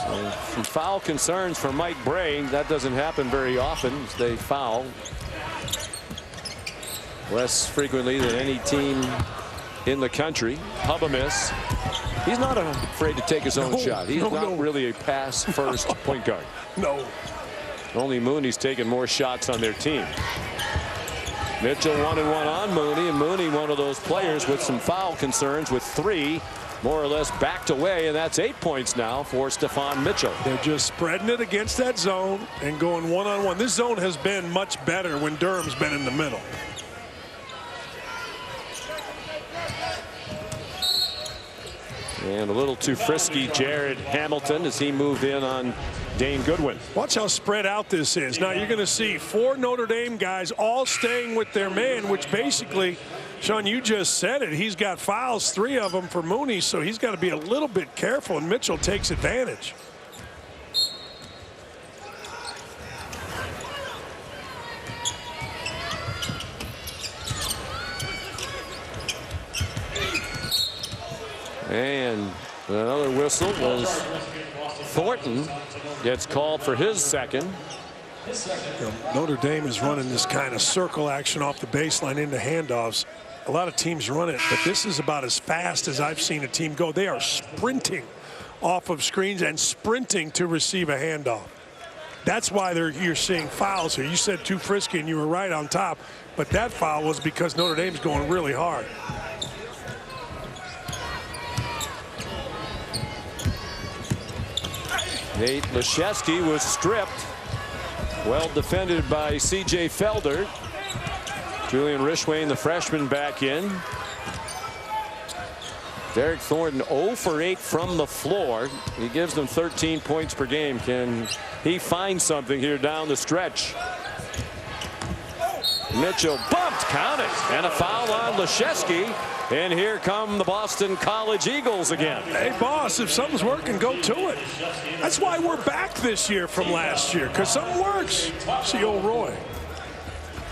So, some foul concerns for Mike Bray. That doesn't happen very often. They foul less frequently than any team in the country. Hubb a miss. He's not afraid to take his own shot. He's not really a pass-first point guard. No. Only Mooney's taken more shots on their team. Mitchell 1-and-1 on Mooney, and Mooney one of those players with some foul concerns with 3 more or less backed away, and that's 8 points now for Stephon Mitchell. They're just spreading it against that zone and going one-on-one. This zone has been much better when Durham's been in the middle. And a little too frisky Jared Hamilton as he moved in on Dane Goodwin. Watch how spread out this is. Now you're going to see 4 Notre Dame guys all staying with their man, which basically, Sean, you just said it. He's got fouls, 3 of them for Mooney, so he's got to be a little bit careful, and Mitchell takes advantage. And another whistle was Thornton gets called for his second. Notre Dame is running this kind of circle action off the baseline into handoffs. A lot of teams run it, but this is about as fast as I've seen a team go. They are sprinting off of screens and sprinting to receive a handoff. That's why you're seeing fouls here. You said too frisky, and you were right on top, but that foul was because Notre Dame's going really hard. Nate Laszewski was stripped. Well defended by C.J. Felder. Julian Rishwain, the freshman, back in. Derek Thornton 0 for 8 from the floor. He gives them 13 points per game. Can he find something here down the stretch? Mitchell bumped, count it, and a foul on Laszewski. And here come the Boston College Eagles again. Hey, boss, if something's working, go to it. That's why we're back this year from last year, because something works. See old Roy.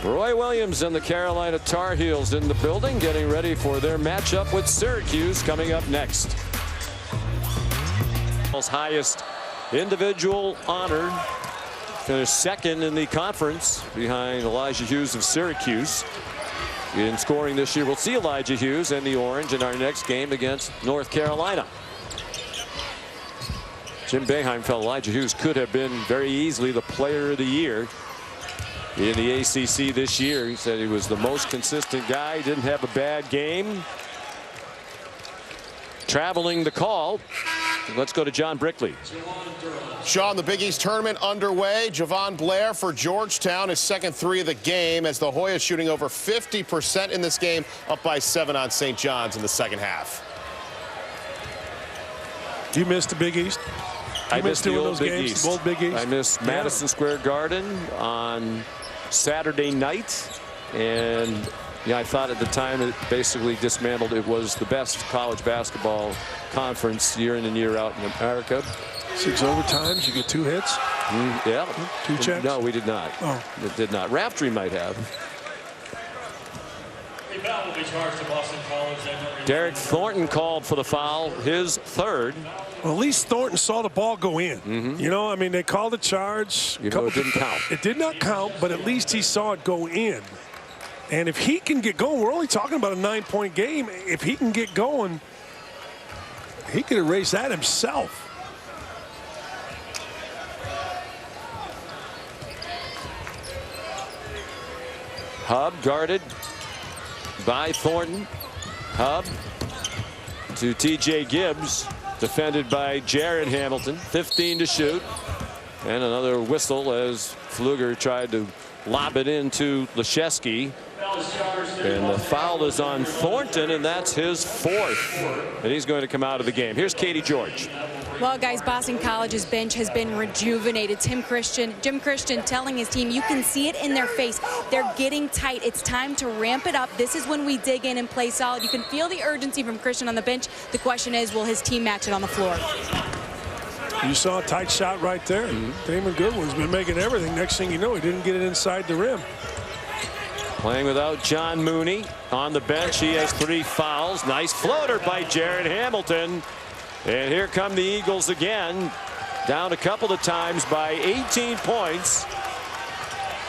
Roy Williams and the Carolina Tar Heels in the building, getting ready for their matchup with Syracuse coming up next. Highest individual honor. Finished second in the conference behind Elijah Hughes of Syracuse. In scoring this year, we'll see Elijah Hughes and the Orange in our next game against North Carolina. Jim Boeheim felt Elijah Hughes could have been very easily the player of the year in the ACC this year. He said he was the most consistent guy, didn't have a bad game. Traveling the call. Let's go to John Brickley. Sean, the Big East tournament underway. Javon Blair for Georgetown, his second 3 of the game, as the Hoyas shooting over 50% in this game, up by 7 on St. John's in the second half. You missed the Big East? I missed the old Big East. The old Big East. I missed Madison Square Garden on Saturday night, and yeah, I thought at the time it basically dismantled. It was the best college basketball conference year in and year out in America. 6 overtimes, you get 2 hits. Yeah. 2 checks? No, we did not. Oh. It did not. Raftery might have. Derek Thornton called for the foul, his third. Well, at least Thornton saw the ball go in. You know, I mean, they called the charge. You know, it didn't count. It did not count, but at least he saw it go in. And if he can get going, we're only talking about a 9-point game. If he can get going, he could erase that himself. Hub guarded by Thornton. Hub to TJ Gibbs, defended by Jared Hamilton. 15 to shoot. And another whistle as Pfluger tried to lob it into Leschewski. And the foul is on Thornton, and that's his fourth. And he's going to come out of the game. Here's Katie George. Well, guys, Boston College's bench has been rejuvenated. Jim Christian telling his team, you can see it in their face. They're getting tight. It's time to ramp it up. This is when we dig in and play solid. You can feel the urgency from Christian on the bench. The question is, will his team match it on the floor? You saw a tight shot right there. Damon Goodwin's been making everything. Next thing you know, he didn't get it inside the rim. Playing without John Mooney on the bench. He has 3 fouls. Nice floater by Jared Hamilton. And here come the Eagles again. Down a couple of times by 18 points.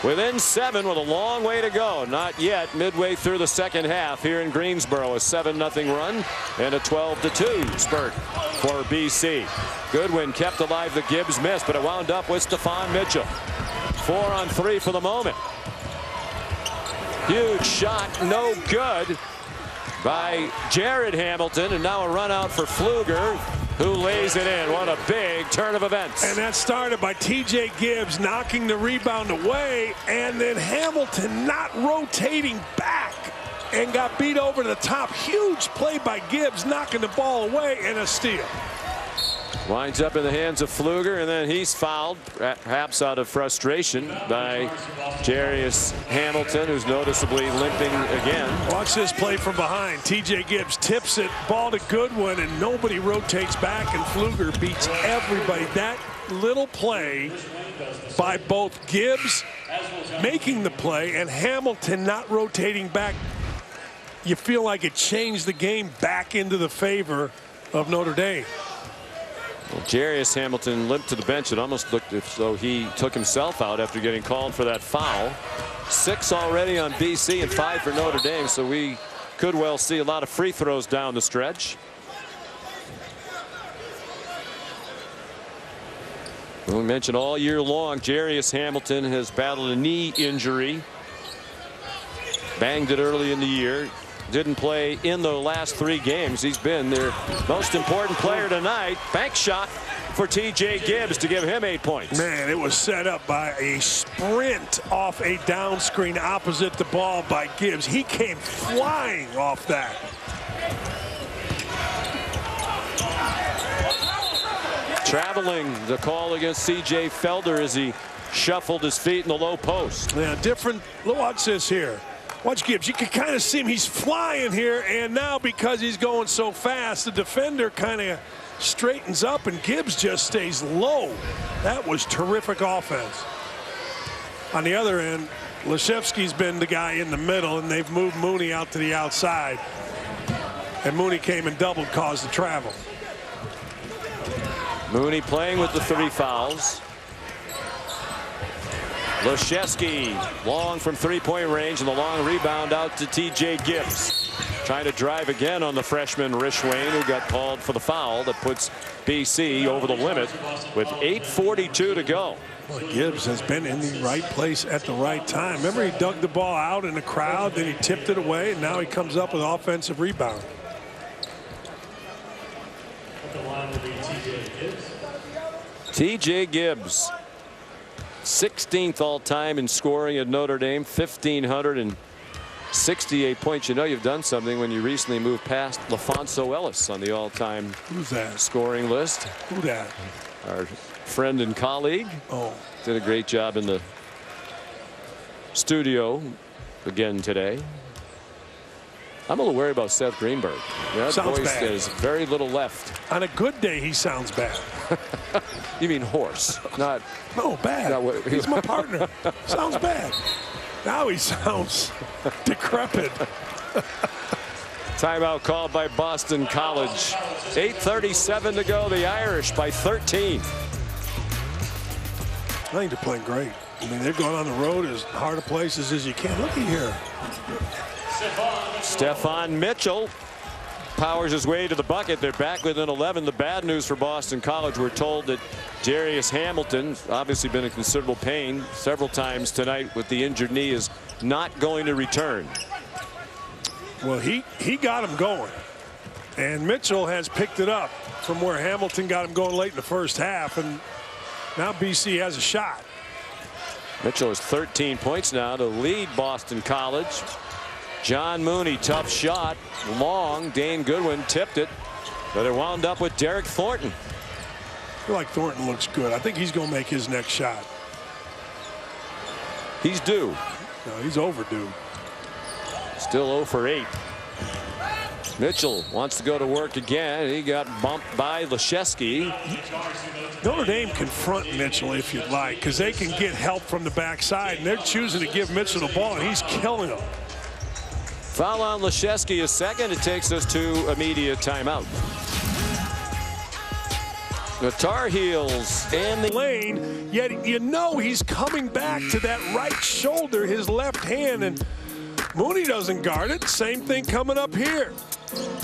Within 7 with a long way to go. Not yet. Midway through the second half here in Greensboro. A 7-0 run and a 12-2 spurt for BC. Goodwin kept alive the Gibbs miss, but it wound up with Stephon Mitchell. 4 on 3 for the moment. Huge shot, no good by Jared Hamilton, and now a run out for Pfluger, who lays it in. What a big turn of events. And that started by TJ Gibbs knocking the rebound away, and then Hamilton not rotating back and got beat over to the top. Huge play by Gibbs, knocking the ball away, and a steal. Winds up in the hands of Pfluger, and then he's fouled, perhaps out of frustration, by Jarius Hamilton, who's noticeably limping again. Watch this play from behind. TJ Gibbs tips it, ball to Goodwin, and nobody rotates back, and Pfluger beats everybody. That little play by both Gibbs making the play and Hamilton not rotating back, you feel like it changed the game back into the favor of Notre Dame. Well, Jarius Hamilton limped to the bench. It almost looked as though he took himself out after getting called for that foul. 6 already on BC and 5 for Notre Dame, so we could well see a lot of free throws down the stretch. We mentioned all year long, Jarius Hamilton has battled a knee injury. Banged it early in the year. Didn't play in the last 3 games. He's been their most important player tonight. Bank shot for TJ Gibbs to give him 8 points. Man, it was set up by a sprint off a down screen opposite the ball by Gibbs. He came flying off that. Traveling, the call against C.J. Felder as he shuffled his feet in the low post. Yeah, different. Watch this here. Watch Gibbs. You can kind of see him. He's flying here, and now because he's going so fast, the defender kind of straightens up, and Gibbs just stays low. That was terrific offense. On the other end, Leschewski's been the guy in the middle, and they've moved Mooney out to the outside. And Mooney came and doubled, caused the travel. Mooney playing with the 3 fouls. Leschewski long from 3-point range, and the long rebound out to TJ Gibbs. Trying to drive again on the freshman Rishwain, who got called for the foul that puts BC over the limit with 8:42 to go. Well, Gibbs has been in the right place at the right time. Remember, he dug the ball out in the crowd, then he tipped it away, and now he comes up with offensive rebound. TJ Gibbs, 16th all-time in scoring at Notre Dame, 1,568 points. You know you've done something when you recently moved past LaFonso Ellis on the all-time scoring list. Who that? Our friend and colleague. Oh. Did a great job in the studio again today. I'm a little worried about Seth Greenberg. That sounds voice bad. has very little left. On a good day, he sounds bad. You mean hoarse, not... No, bad. He's my partner. Sounds bad. Now he sounds decrepit. Timeout called by Boston College. 8:37 to go. The Irish by 13. I think they're playing great. I mean, they're going on the road as hard a places as you can. Looky here. Stefan Mitchell powers his way to the bucket. They're back within 11. The bad news for Boston College, we're told that Darius Hamilton, obviously been in considerable pain several times tonight with the injured knee, is not going to return. Well, he got him going. And Mitchell has picked it up from where Hamilton got him going late in the first half. And now BC has a shot. Mitchell has 13 points now to lead Boston College. John Mooney, tough shot, long. Dane Goodwin tipped it, but it wound up with Derek Thornton. I feel like Thornton looks good. I think he's going to make his next shot. He's due. No, he's overdue. Still 0 for 8. Mitchell wants to go to work again. He got bumped by Leszewski. Notre Dame confront Mitchell if you'd like, because they can get help from the backside, and they're choosing to give Mitchell the ball, and he's killing them. Foul on Leszewski is second. It takes us to immediate timeout. The Tar Heels and the lane, yet you know he's coming back to that right shoulder, his left hand, and Mooney doesn't guard it. Same thing coming up here.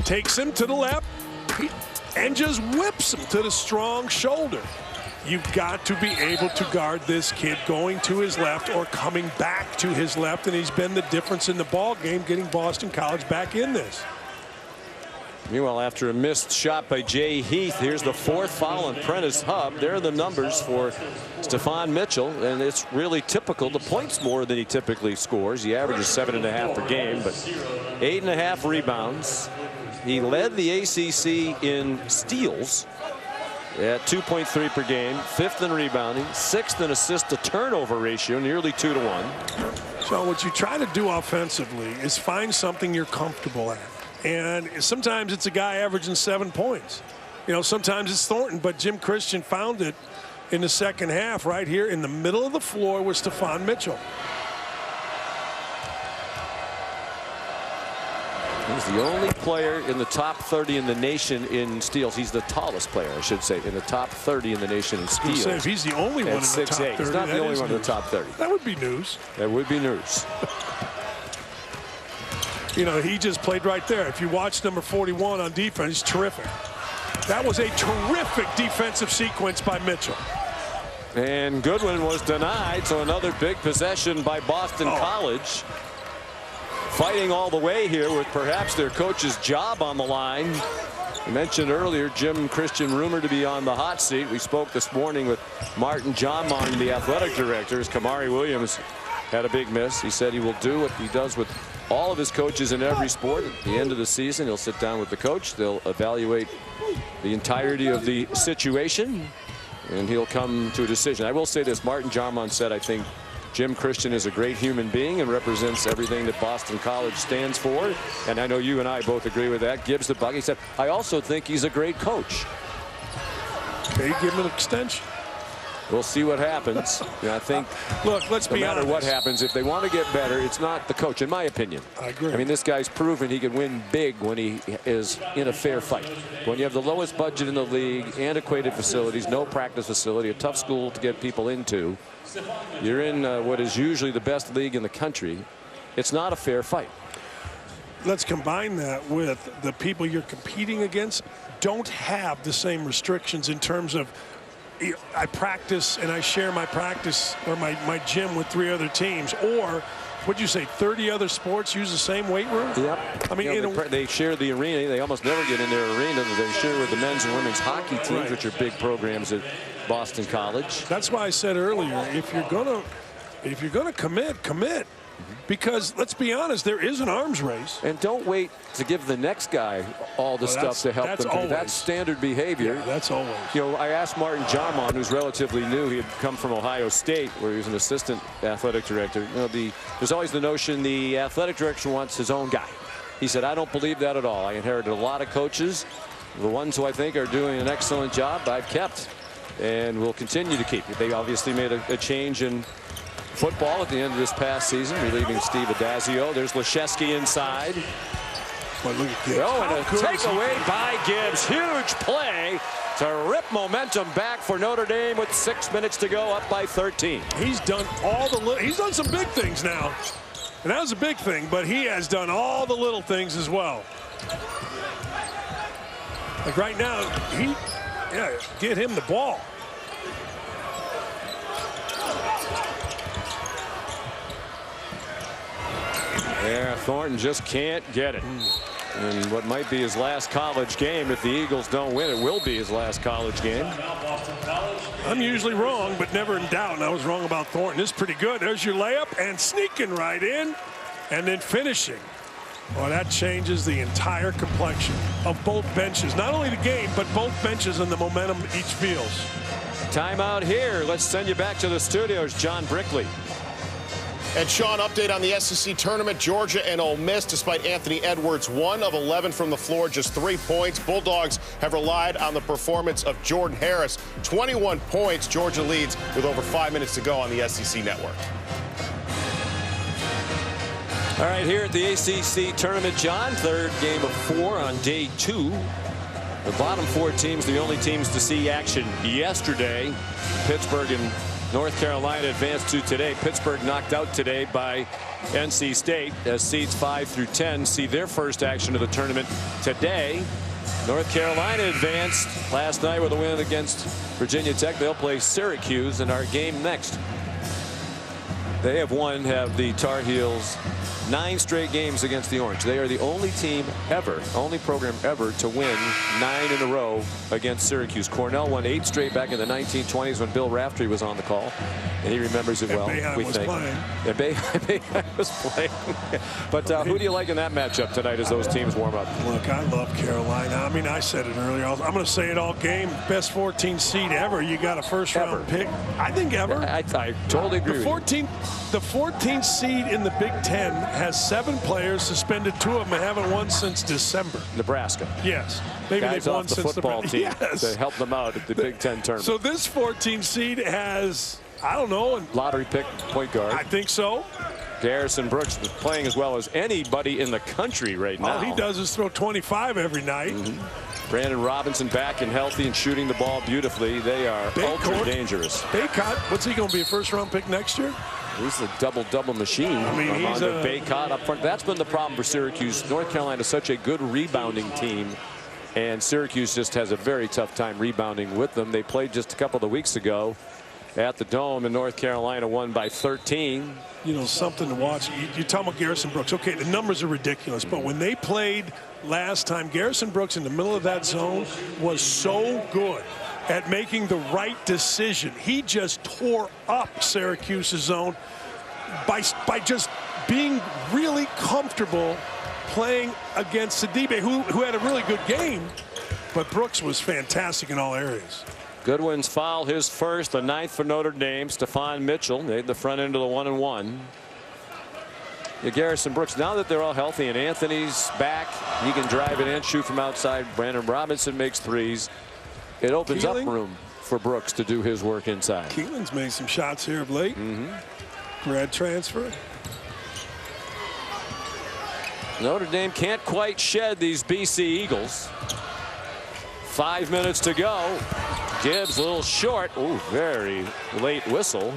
Takes him to the left and just whips him to the strong shoulder. You've got to be able to guard this kid going to his left or coming back to his left, and he's been the difference in the ball game, getting Boston College back in this. Meanwhile, after a missed shot by Jay Heath, here's the fourth foul on Prentice Hubb. There are the numbers for Stefan Mitchell, and it's really typical. The points more than he typically scores. He averages 7.5 per game, but 8.5 rebounds. He led the ACC in steals at 2.3 per game, 5th in rebounding, 6th in assist to turnover ratio, nearly 2 to 1. So what you try to do offensively is find something you're comfortable at. And sometimes it's a guy averaging 7 points. You know, sometimes it's Thornton, but Jim Christian found it in the second half right here in the middle of the floor with Stefan Mitchell. He's the only player in the top 30 in the nation in steals. He's the tallest player, I should say, in the top 30 in the nation in steals. If he's the only one in the top 30, he's not the only one in the top 30. That would be news. That would be news. You know, he just played right there. If you watch number 41 on defense, terrific. That was a terrific defensive sequence by Mitchell. And Goodwin was denied, so another big possession by Boston College. Fighting all the way here with perhaps their coach's job on the line. You mentioned earlier Jim Christian rumored to be on the hot seat. We spoke this morning with Martin Johnmon, the athletic director, as Kamari Williams had a big miss. He said he will do what he does with all of his coaches in every sport. At the end of the season, he'll sit down with the coach. They'll evaluate the entirety of the situation, and he'll come to a decision. I will say this, Martin Johnmon said, I think Jim Christian is a great human being and represents everything that Boston College stands for. And I know you and I both agree with that. Gibbs the buck. He said, I also think he's a great coach. Okay, give him an extension. We'll see what happens. I think, look, let's be honest. No matter what happens, if they want to get better, it's not the coach, in my opinion. I agree. I mean, this guy's proven he can win big when he is in a fair fight. When you have the lowest budget in the league, antiquated facilities, no practice facility, a tough school to get people into, you're in what is usually the best league in the country. It's not a fair fight. Let's combine that with the people you're competing against don't have the same restrictions in terms of I practice and I share my practice or my gym with 3 other teams, or what'd you say, 30 other sports use the same weight room? Yep. I mean, they share the arena. They almost never get in their arena. They share with the men's and women's hockey teams, which are big programs at Boston College. That's why I said earlier, if you're gonna commit. Because let's be honest, there is an arms race. And don't wait to give the next guy all the stuff to help them. That's standard behavior. Yeah, that's always. You know, I asked Martin Johnmon, who's relatively new. He had come from Ohio State, where he was an assistant athletic director. You know, there's always the notion the athletic director wants his own guy. He said, I don't believe that at all. I inherited a lot of coaches. The ones who I think are doing an excellent job, I've kept and will continue to keep. They obviously made a change in football at the end of this past season, relieving Steve Adazio. There's Leschewski inside. But look at Gibbs. Oh, and a takeaway by Gibbs. Huge play to rip momentum back for Notre Dame with 6 minutes to go, up by 13. He's done he's done some big things now. And that was a big thing, but he has done all the little things as well. Like right now, get him the ball. Yeah, Thornton just can't get it. And what might be his last college game, if the Eagles don't win, it will be his last college game. I'm usually wrong, but never in doubt. And I was wrong about Thornton. This is pretty good. There's your layup and sneaking right in and then finishing. Well, that changes the entire complexion of both benches. Not only the game, but both benches and the momentum each feels. Timeout here. Let's send you back to the studios. John Brickley. And Sean, update on the SEC tournament. Georgia and Ole Miss, despite Anthony Edwards, 1 of 11 from the floor, just 3 points. Bulldogs have relied on the performance of Jordan Harris. 21 points. Georgia leads with over 5 minutes to go on the SEC network. All right, here at the ACC tournament, John, third game of 4 on day 2. The bottom 4 teams, the only teams to see action yesterday. Pittsburgh and North Carolina advanced to today. Pittsburgh knocked out today by NC State as seeds 5 through 10 see their first action of the tournament today. North Carolina advanced last night with a win against Virginia Tech. They'll play Syracuse in our game next. They have the Tar Heels 9 straight games against the Orange. They are the only team ever, only program ever to win 9 in a row against Syracuse. Cornell won 8 straight back in the 1920s when Bill Raftery was on the call, and he remembers it well. We think. And Boeheim was playing. But who do you like in that matchup tonight as those teams warm up? Look, I love Carolina. I mean, I said it earlier. I'm going to say it all game. Best 14 seed ever. You got a first-round pick. I think ever. I totally agree with you. The 14th seed in the Big Ten has 7 players suspended. 2 of them haven't won since December. Nebraska. Yes. Maybe Guys they've won off the since football team yes. to help them out at the Big Ten tournament. So this 14th seed has, I don't know. Lottery pick point guard. I think so. Garrison Brooks is playing as well as anybody in the country right now. All he does is throw 25 every night. Brandon Robinson back and healthy and shooting the ball beautifully. They are ultra dangerous. Baycott, what's he going to be, a first-round pick next year? He's a double-double machine. I mean, he's a Baycott up front. That's been the problem for Syracuse. North Carolina is such a good rebounding team, and Syracuse just has a very tough time rebounding with them. They played just a couple of weeks ago at the Dome, and North Carolina won by 13. You know, something to watch. You're talking about Garrison Brooks. Okay, the numbers are ridiculous, but when they played last time, Garrison Brooks in the middle of that zone was so good at making the right decision. He just tore up Syracuse's zone by just being really comfortable playing against Sidibe, who had a really good game, but Brooks was fantastic in all areas. Goodwin's foul, his first, the 9th for Notre Dame. Stephon Mitchell made the front end of the 1-and-1. Garrison Brooks, now that they're all healthy and Anthony's back, he can drive it and shoot from outside. Brandon Robinson makes threes. It opens up room for Brooks to do his work inside. Keelan's made some shots here of late. Grad transfer. Notre Dame can't quite shed these BC Eagles. 5 minutes to go. Gibbs a little short. Ooh, very late whistle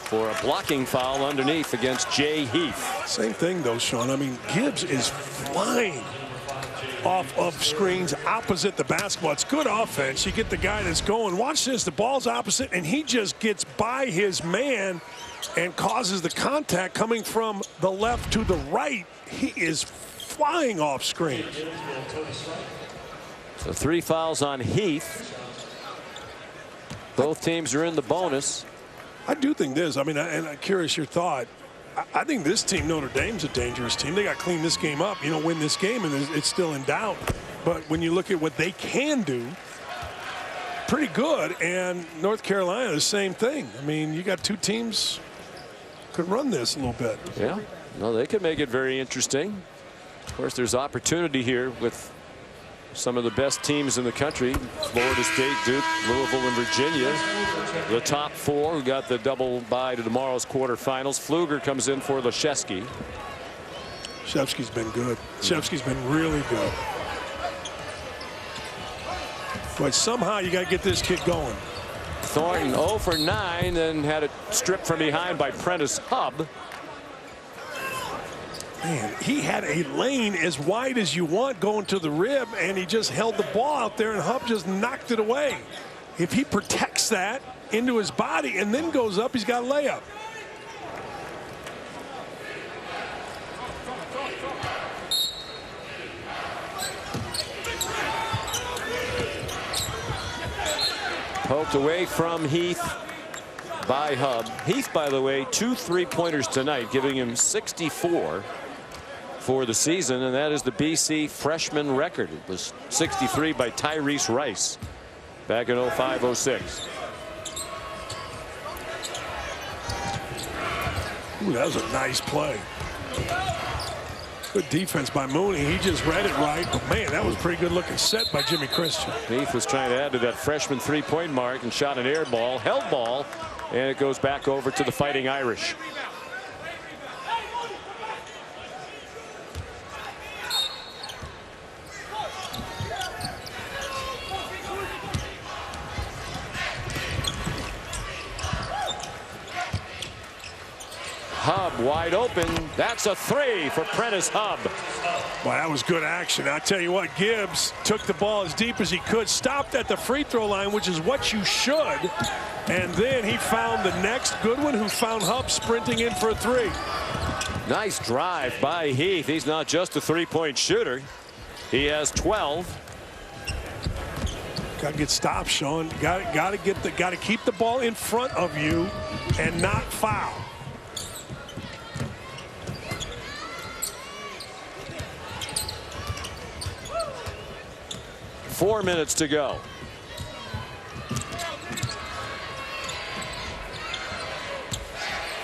for a blocking foul underneath against Jay Heath. Same thing though, Sean. I mean, Gibbs is flying off of screens opposite the basketball. It's good offense. You get the guy that's going. Watch this. The ball's opposite, and he just gets by his man and causes the contact coming from the left to the right. He is flying off screen. So 3 fouls on Heath. Both teams are in the bonus. I do think this. I mean, and I'm curious your thought. I think this team, Notre Dame's a dangerous team. They got to clean this game up, win this game, and it's still in doubt. But when you look at what they can do, pretty good. And North Carolina, the same thing. I mean, you got 2 teams could run this a little bit. Yeah, no, they could make it very interesting. Of course, there's opportunity here with some of the best teams in the country. Florida State, Duke, Louisville, and Virginia. The top 4 who got the double bye to tomorrow's quarterfinals. Pfluger comes in for Leschewski. Shevsky's been good. Shevsky's been really good. But somehow you got to get this kid going. Thornton 0 for 9, then had it stripped from behind by Prentice Hub. Man, he had a lane as wide as you want going to the rib, and he just held the ball out there, and Hub just knocked it away. If he protects that into his body and then goes up, he's got a layup. Poked away from Heath by Hub. Heath, by the way, 2 3-pointers tonight, giving him 64 for the season, and that is the BC freshman record. It was 63 by Tyrese Rice back in 05-06. Ooh, that was a nice play. Good defense by Mooney. He just read it right. But man, that was a pretty good looking set by Jimmy Christian. Heath was trying to add to that freshman 3-point mark and shot an air ball, held ball, and it goes back over to the Fighting Irish. Hub wide open. That's a 3 for Prentice Hub. Well, that was good action. I tell you what, Gibbs took the ball as deep as he could, stopped at the free throw line, which is what you should. And then he found the next good one, who found Hub sprinting in for a 3. Nice drive by Heath. He's not just a 3-point shooter. He has 12. Got to get stopped, Sean. Got to keep the ball in front of you and not foul. Four minutes to go.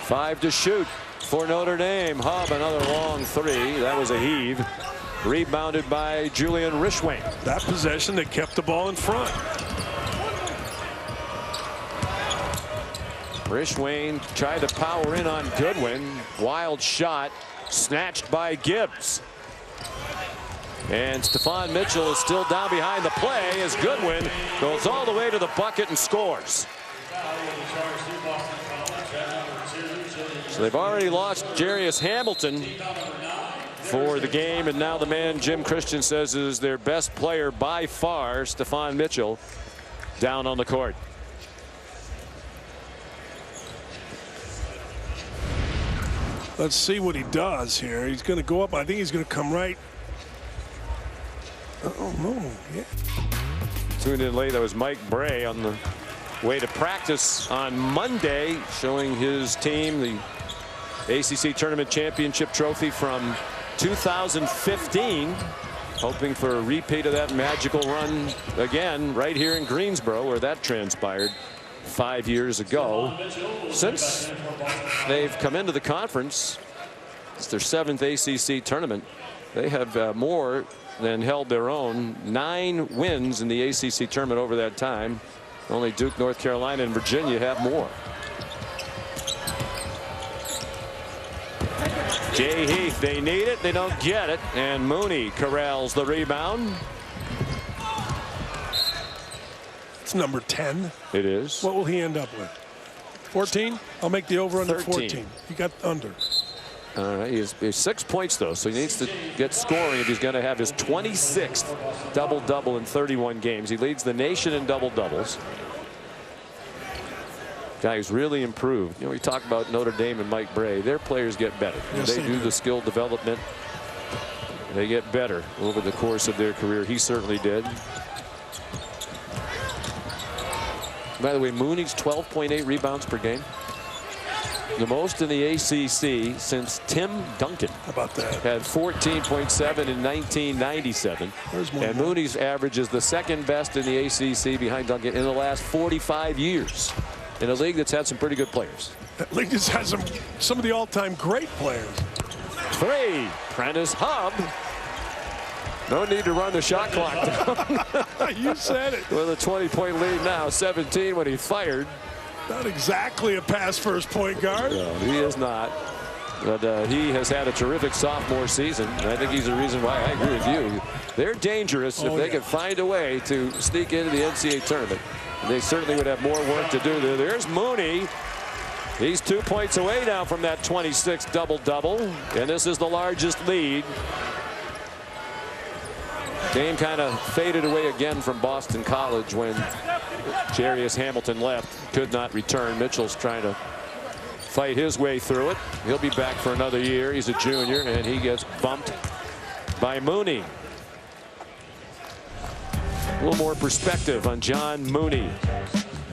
Five to shoot for Notre Dame. Hub, another long 3. That was a heave. Rebounded by Julian Rishwain. That possession that kept the ball in front. Rishwain tried to power in on Goodwin. Wild shot snatched by Gibbs. And Stephon Mitchell is still down behind the play as Goodwin goes all the way to the bucket and scores. So they've already lost Jarius Hamilton for the game, and now the man Jim Christian says is their best player by far, Stephon Mitchell, down on the court. Let's see what he does here. He's going to go up. I think he's going to come right. Oh, no. Yeah. Tuned in late, that was Mike Bray on the way to practice on Monday, showing his team the ACC Tournament Championship trophy from 2015, hoping for a repeat of that magical run again right here in Greensboro, where that transpired 5 years ago. Since they've come into the conference, it's their 7th ACC tournament. They have more than held their own. 9 wins in the ACC tournament over that time. Only Duke, North Carolina, and Virginia have more. Jay Heath, they need it, they don't get it, and Mooney corrals the rebound. It's number 10. It is. What will he end up with? 14? I'll make the over under 14. He got under. All right, he has 6 points though, so he needs to get scoring if he's going to have his 26th double-double in 31 games. He leads the nation in double-doubles. Guy who's really improved. You know, we talk about Notre Dame and Mike Bray. Their players get better. Yes, they do the skill development. They get better over the course of their career. He certainly did. By the way, Mooney's 12.8 rebounds per game. The most in the ACC since Tim Duncan. How about that? Had 14.7 in 1997. And Mooney's average is the 2nd best in the ACC behind Duncan in the last 45 years. In a league that's had some pretty good players. That league just has some of the all-time great players. 3. Prentice Hub. No need to run the shot clock down. You said it. With a 20-point lead now, 17 when he fired. Not exactly a pass first point guard. No, he is not. But he has had a terrific sophomore season. And I think he's the reason why I agree with you. They're dangerous if they can find a way to sneak into the NCAA tournament. They certainly would have more work to do there. There's Mooney. He's 2 points away now from that 26 double-double. And this is the largest lead. Game kind of faded away again from Boston College when Jarius Hamilton left. Could not return. Mitchell's trying to fight his way through it. He'll be back for another year. He's a junior, and he gets bumped by Mooney. A little more perspective on John Mooney,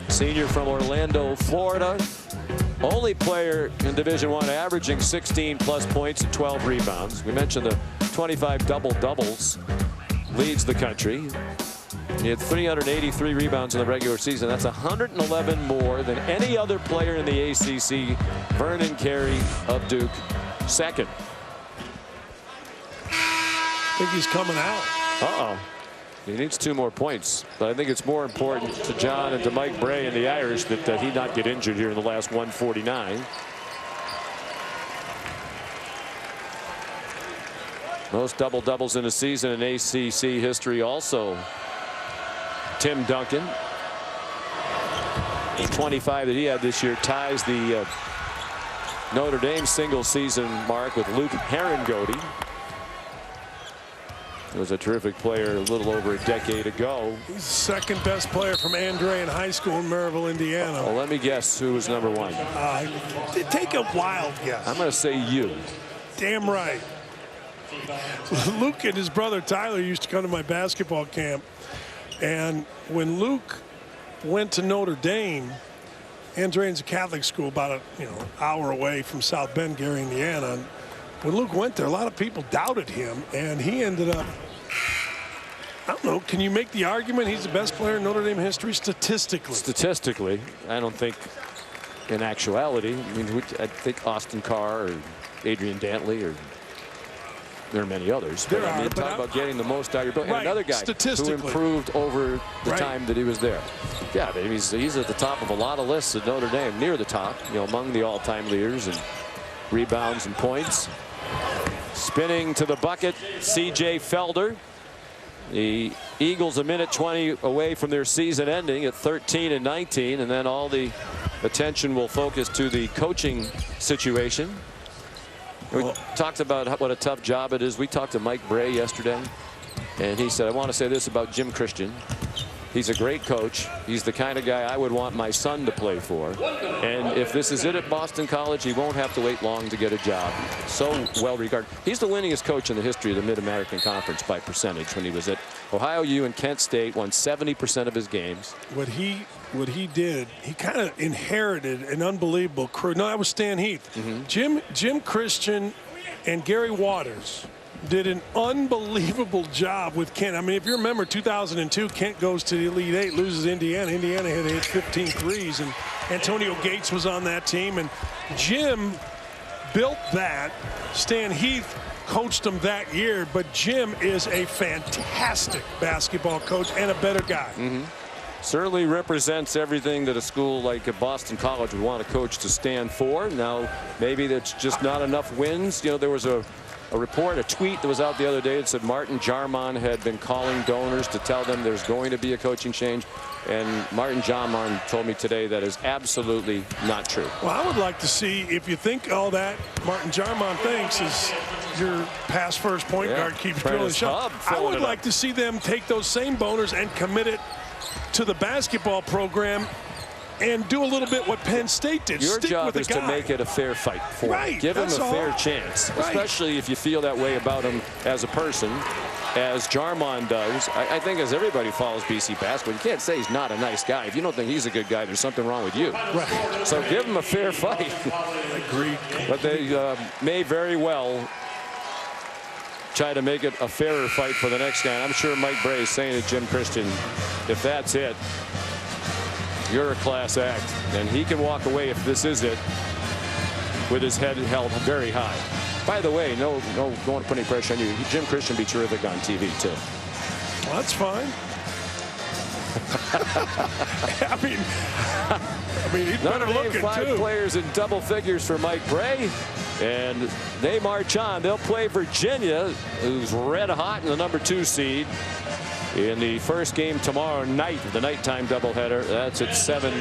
senior from Orlando, Florida. Only player in Division I averaging 16+ points and 12 rebounds. We mentioned the 25 double-doubles. Leads the country. He had 383 rebounds in the regular season. That's 111 more than any other player in the ACC. Vernon Carey of Duke, second. I think he's coming out. Uh-oh. He needs 2 more points. But I think it's more important to John and to Mike Bray and the Irish that he not get injured here in the last 149. Most double-doubles in a season in ACC history also. Tim Duncan. The 25 that he had this year ties the Notre Dame single-season mark with Luke Herringody. He was a terrific player a little over a decade ago. He's the second best player from Andre in high school in Maryville, Indiana. Well, let me guess who was number 1. Take a wild guess. I'm going to say you. Damn right. Luke and his brother Tyler used to come to my basketball camp, and when Luke went to Notre Dame, Andre's a Catholic school about an hour away from South Bend, Gary, Indiana. And when Luke went there, a lot of people doubted him, and he ended up, I don't know, can you make the argument he's the best player in Notre Dame history statistically? Statistically, I don't think in actuality. I mean, I think Austin Carr or Adrian Dantley or there are many others. But I mean, talk about getting the most out of your ability. Right, and another guy who improved over the time that he was there. Yeah, I mean, he's at the top of a lot of lists at Notre Dame, near the top, among the all-time leaders in rebounds and points. Spinning to the bucket, C.J. Felder. The Eagles a minute 20 away from their season ending at 13-19, and then all the attention will focus to the coaching situation. We talked about what a tough job it is. We talked to Mike Bray yesterday, and he said, I want to say this about Jim Christian. He's a great coach. He's the kind of guy I would want my son to play for. And if this is it at Boston College, he won't have to wait long to get a job. So well regarded. He's the winningest coach in the history of the Mid-American Conference by percentage. When he was at Ohio U and Kent State, won 70% of his games. What he did, he kind of inherited an unbelievable crew. No, that was Stan Heath. Jim Christian and Gary Waters did an unbelievable job with Kent. I mean, if you remember 2002, Kent goes to the Elite Eight, loses Indiana. Indiana had hit 15 threes, and Antonio Gates was on that team. And Jim built that. Stan Heath coached him that year, but Jim is a fantastic basketball coach and a better guy. Certainly represents everything that a school like Boston College would want a coach to stand for. Now, maybe that's just not enough wins. There was a report, a tweet that was out the other day that said Martin Jarman had been calling donors to tell them there's going to be a coaching change. And Martin Jarman told me today that is absolutely not true. Well, I would like to see, if you think all that Martin Jarman thinks is your pass first point guard keeps drilling shot, I would like to see them take those same boners and commit it to the basketball program and do a little bit what Penn State did. Your job is to make it a fair fight for him. Give him a fair chance, especially if you feel that way about him as a person, as Jarman does. I think as everybody follows BC basketball, you can't say he's not a nice guy. If you don't think he's a good guy, there's something wrong with you. So give him a fair fight. Agreed. But they may very well try to make it a fairer fight for the next guy. And I'm sure Mike Bray is saying to Jim Christian, if that's it, you're a class act. And he can walk away, if this is it, with his head held very high. By the way, no, don't want to put any pressure on you. Jim Christian be terrific on TV too. Well, that's fine. I mean, he's better looking, 5 too. players in double figures for Mike Bray, and they march on. They'll play Virginia, who's red hot in the #2 seed, in the first game tomorrow night, the nighttime doubleheader. That's at 7.